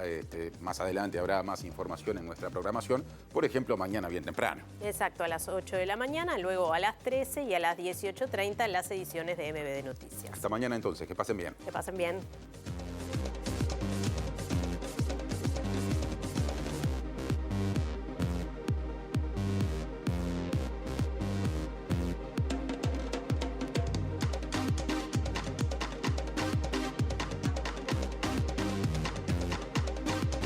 Más adelante habrá más información en nuestra programación. Por ejemplo, mañana bien temprano. Exacto, a las 8 de la mañana, luego a las 13 y a las 18:30 las ediciones de MBD Noticias. Hasta mañana entonces, que pasen bien. Que pasen bien.